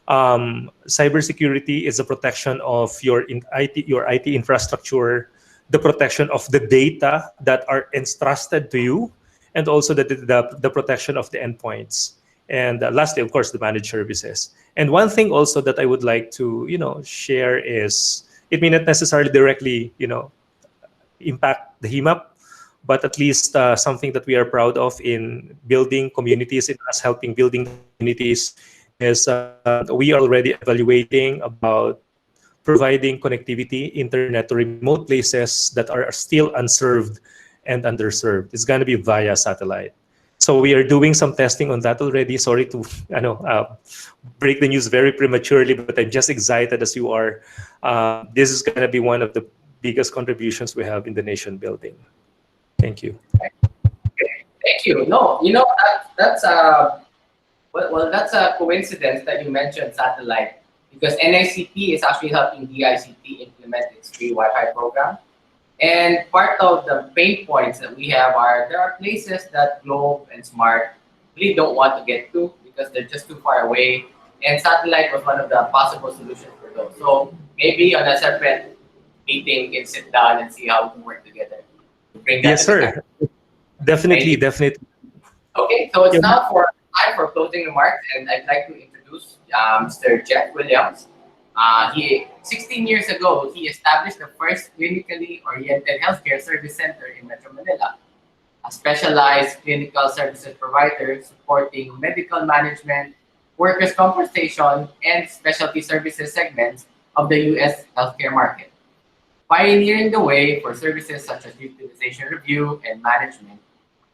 Cybersecurity is the protection of your IT infrastructure, the protection of the data that are entrusted to you, and also the protection of the endpoints. And lastly, of course, the managed services. And one thing also that I would like to share is it may not necessarily directly impact the HIMAP, but at least something that we are proud of in building communities, in us helping building communities, is we are already evaluating about providing connectivity, internet to remote places that are still unserved and underserved. It's going to be via satellite. So we are doing some testing on that already. Sorry to break the news very prematurely, but I'm just excited as you are. This is going to be one of the biggest contributions we have in the nation building. Thank you. Thank you. No, that's that's a coincidence that you mentioned satellite, because NICP is actually helping DICT implement its free Wi-Fi program. And part of the pain points that we have are there are places that Globe and Smart really don't want to get to because they're just too far away. And satellite was one of the possible solutions for those. So maybe on a separate meeting, we can sit down and see how we can work together to bring that. Yes, sir. Definitely. Okay, so it's now time for closing remarks, and I'd like to introduce Mr. Jeff Williams. 16 years ago, he established the first clinically oriented healthcare service center in Metro Manila, a specialized clinical services provider supporting medical management, workers' compensation, and specialty services segments of the U.S. healthcare market, pioneering the way for services such as utilization review and management,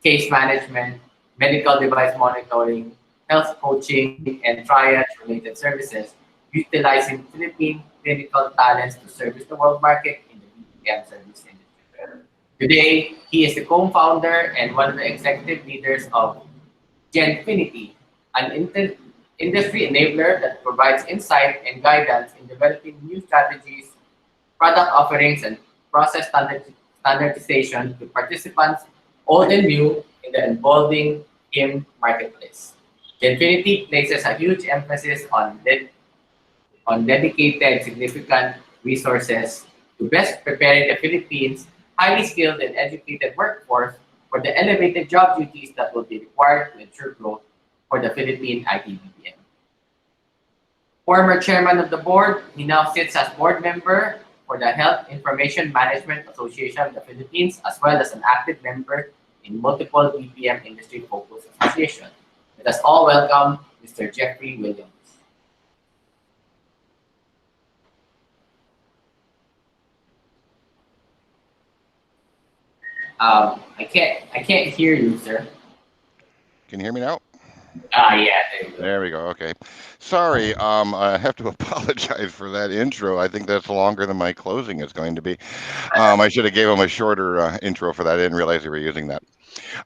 case management, medical device monitoring, health coaching, and triage-related services, utilizing Philippine clinical talents to service the world market in the BPM service industry. Today, he is the co-founder and one of the executive leaders of Genfinity, an industry enabler that provides insight and guidance in developing new strategies, product offerings, and process standardization to participants, old and new, in the evolving HIM marketplace. Genfinity places a huge emphasis on dedicated significant resources to best preparing the Philippines' highly skilled and educated workforce for the elevated job duties that will be required to ensure growth for the Philippine IT BPM. Former chairman of the board, he now sits as board member for the Health Information Management Association of the Philippines, as well as an active member in multiple BPM industry-focused associations. Let us all welcome Mr. Jeffrey Williams. I can't hear you, sir. Can you hear me now? Yeah, there you go. There we go. Okay. Sorry, I have to apologize for that intro. I think that's longer than my closing is going to be. I should have gave him a shorter intro for that. I didn't realize they were using that.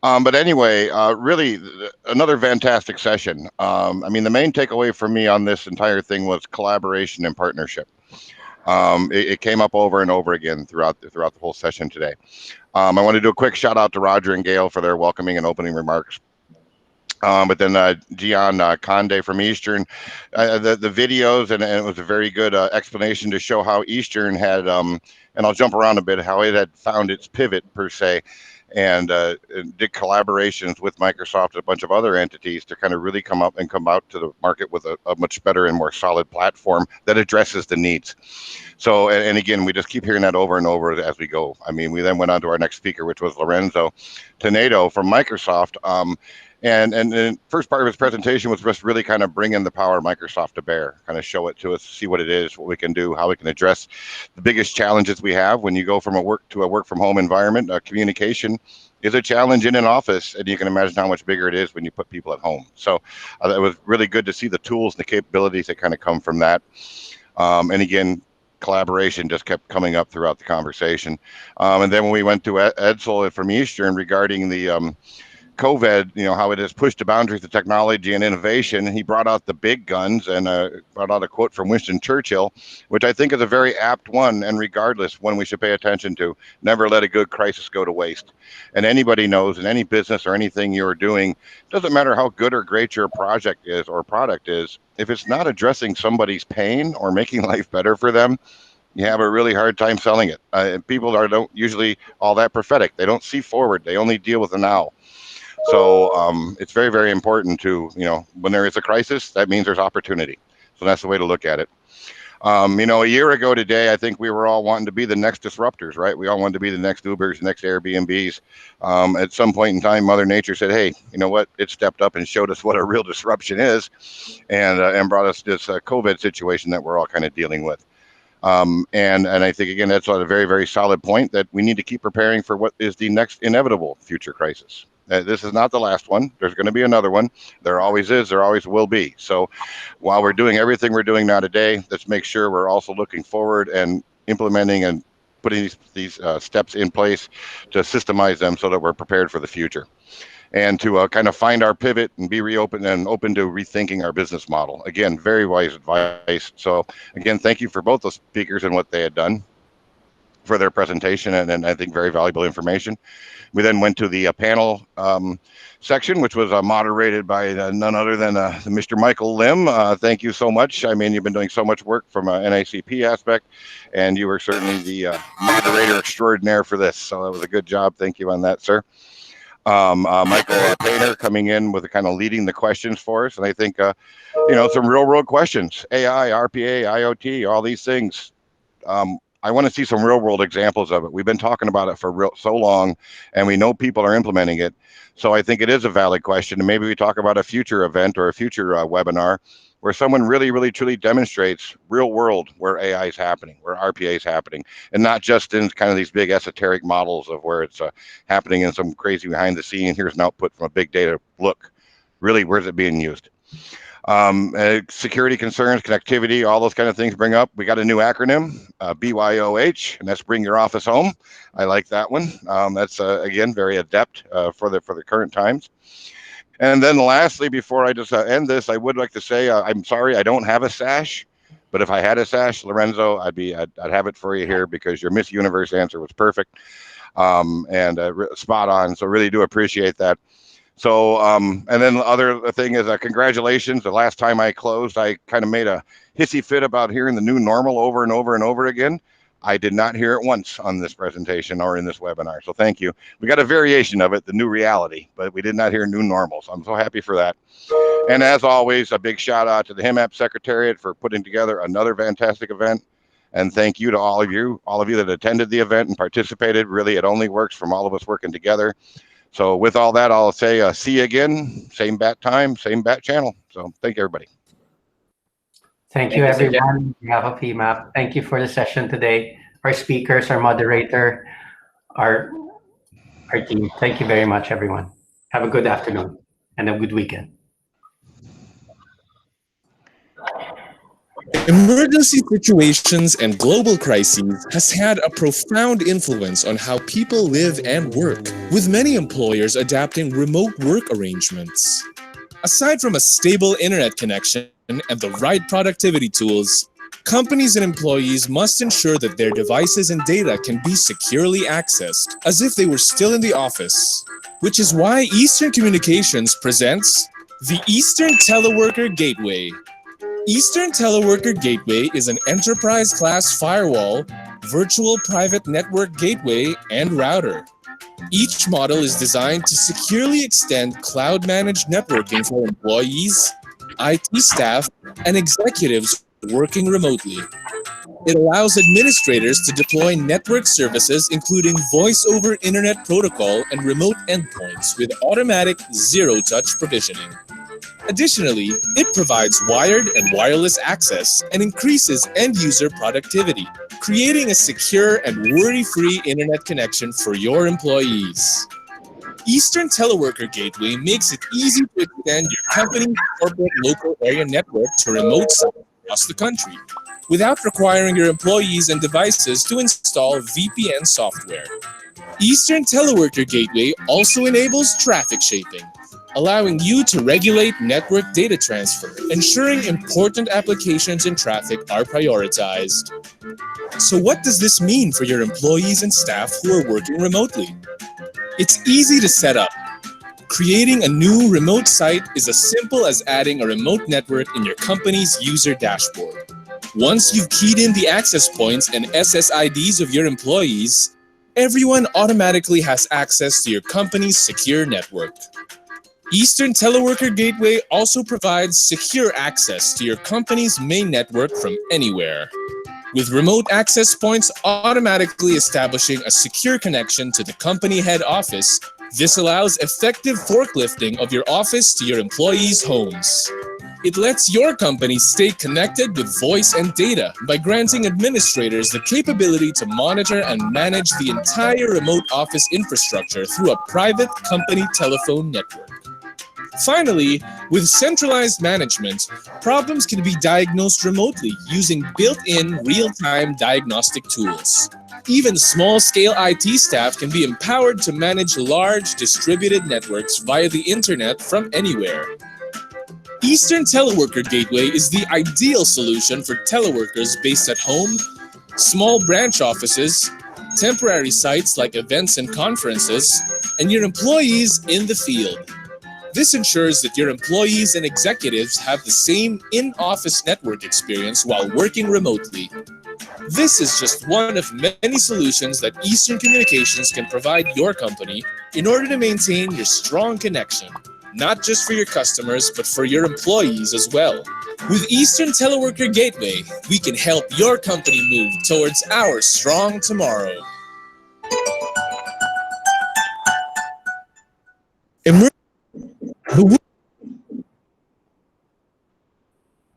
But anyway, really another fantastic session. I mean, the main takeaway for me on this entire thing was collaboration and partnership. It came up over and over again throughout the whole session today. I want to do a quick shout out to Roger and Gail for their welcoming and opening remarks. But then Gian Conde from Eastern, the videos, and it was a very good explanation to show how Eastern had, and I'll jump around a bit, how it had found its pivot per se, and did collaborations with Microsoft and a bunch of other entities to kind of really come out to the market with a much better and more solid platform that addresses the needs. So, and again, we just keep hearing that over and over as we go. I mean, we then went on to our next speaker, which was Lorenzo Tenedo from Microsoft. And the first part of his presentation was just really kind of bringing the power of Microsoft to bear, kind of show it to us, see what it is, what we can do, how we can address the biggest challenges we have when you go from a work from home environment. Communication is a challenge in an office, and you can imagine how much bigger it is when you put people at home. So it was really good to see the tools and the capabilities that kind of come from that. And again, collaboration just kept coming up throughout the conversation. And then when we went to Edsel from Eastern regarding the COVID, how it has pushed the boundaries of technology and innovation. He brought out the big guns and brought out a quote from Winston Churchill, which I think is a very apt one. And regardless, one we should pay attention to. Never let a good crisis go to waste. And anybody knows in any business or anything you're doing, doesn't matter how good or great your project is or product is, if it's not addressing somebody's pain or making life better for them, you have a really hard time selling it. People don't usually all that prophetic. They don't see forward. They only deal with the now. So it's very, very important to, when there is a crisis, that means there's opportunity. So that's the way to look at it. A year ago today, I think we were all wanting to be the next disruptors, right? We all wanted to be the next Ubers, the next Airbnbs. At some point in time, Mother Nature said, hey, you know what? It stepped up and showed us what a real disruption is and brought us this COVID situation that we're all kind of dealing with. And I think, again, that's a very, very solid point that we need to keep preparing for what is the next inevitable future crisis. This is not the last one. There's going to be another one. There always is. There always will be. So while we're doing everything we're doing now today, let's make sure we're also looking forward and implementing and putting these steps in place to systemize them so that we're prepared for the future. And to kind of find our pivot and be open to rethinking our business model. Again, very wise advice. So again, thank you for both the speakers and what they had done for their presentation, and I think very valuable information. We then went to the panel section, which was moderated by none other than Mr. Michael Lim. Thank you so much. I mean, you've been doing so much work from an NICP aspect, and you were certainly the moderator extraordinaire for this. So that was a good job. Thank you on that, sir. Michael Painter coming in with kind of leading the questions for us. And I think, some real world questions, AI, RPA, IoT, all these things. I want to see some real world examples of it. We've been talking about it for so long, and we know people are implementing it. So I think it is a valid question. And maybe we talk about a future event or a future webinar where someone really, really, truly demonstrates real world where AI is happening, where RPA is happening, and not just in kind of these big esoteric models of where it's happening in some crazy behind the scene. Here's an output from a big data. Look, really, where's it being used? Security concerns, connectivity, all those kind of things bring up. We got a new acronym, BYOH, and that's Bring Your Office Home. I like that one. That's again very adept for the current times. And then lastly, before I just end this, I would like to say I'm sorry I don't have a sash, but if I had a sash, Lorenzo, I'd have it for you here because your Miss Universe answer was perfect and spot on. So really do appreciate that. So, and then the other thing is congratulations. The last time I closed, I kind of made a hissy fit about hearing the new normal over and over and over again. I did not hear it once on this presentation or in this webinar. So thank you. We got a variation of it, the new reality, but we did not hear new normal. So I'm so happy for that. And as always, a big shout out to the HIMAP Secretariat for putting together another fantastic event. And thank you to all of you that attended the event and participated. Really, it only works from all of us working together. So with all that, I'll say see you again, same bat time, same bat channel. So thank you, everybody. Thank you, everyone. On behalf of HIMAP, thank you for the session today. Our speakers, our moderator, our team. Thank you very much, everyone. Have a good afternoon and a good weekend. Emergency situations and global crises has had a profound influence on how people live and work, with many employers adapting remote work arrangements. Aside from a stable internet connection and the right productivity tools, companies and employees must ensure that their devices and data can be securely accessed as if they were still in the office. Which is why Eastern Communications presents the Eastern Teleworker Gateway. Eastern Teleworker Gateway is an enterprise-class firewall, virtual private network gateway, and router. Each model is designed to securely extend cloud-managed networking for employees, IT staff, and executives working remotely. It allows administrators to deploy network services including voice over internet protocol and remote endpoints with automatic zero-touch provisioning. Additionally, it provides wired and wireless access and increases end-user productivity, creating a secure and worry-free internet connection for your employees. Eastern Teleworker Gateway makes it easy to extend your company's corporate local area network to remote sites across the country without requiring your employees and devices to install VPN software. Eastern Teleworker Gateway also enables traffic shaping, allowing you to regulate network data transfer, ensuring important applications and traffic are prioritized. So what does this mean for your employees and staff who are working remotely? It's easy to set up. Creating a new remote site is as simple as adding a remote network in your company's user dashboard. Once you've keyed in the access points and SSIDs of your employees, everyone automatically has access to your company's secure network. Eastern Teleworker Gateway also provides secure access to your company's main network from anywhere, with remote access points automatically establishing a secure connection to the company head office. This allows effective forklifting of your office to your employees' homes. It lets your company stay connected with voice and data by granting administrators the capability to monitor and manage the entire remote office infrastructure through a private company telephone network. Finally, with centralized management, problems can be diagnosed remotely using built-in real-time diagnostic tools. Even small-scale IT staff can be empowered to manage large distributed networks via the internet from anywhere. Eastern Teleworker Gateway is the ideal solution for teleworkers based at home, small branch offices, temporary sites like events and conferences, and your employees in the field. This ensures that your employees and executives have the same in-office network experience while working remotely. This is just one of many solutions that Eastern Communications can provide your company in order to maintain your strong connection, not just for your customers, but for your employees as well. With Eastern Teleworker Gateway, we can help your company move towards our strong tomorrow.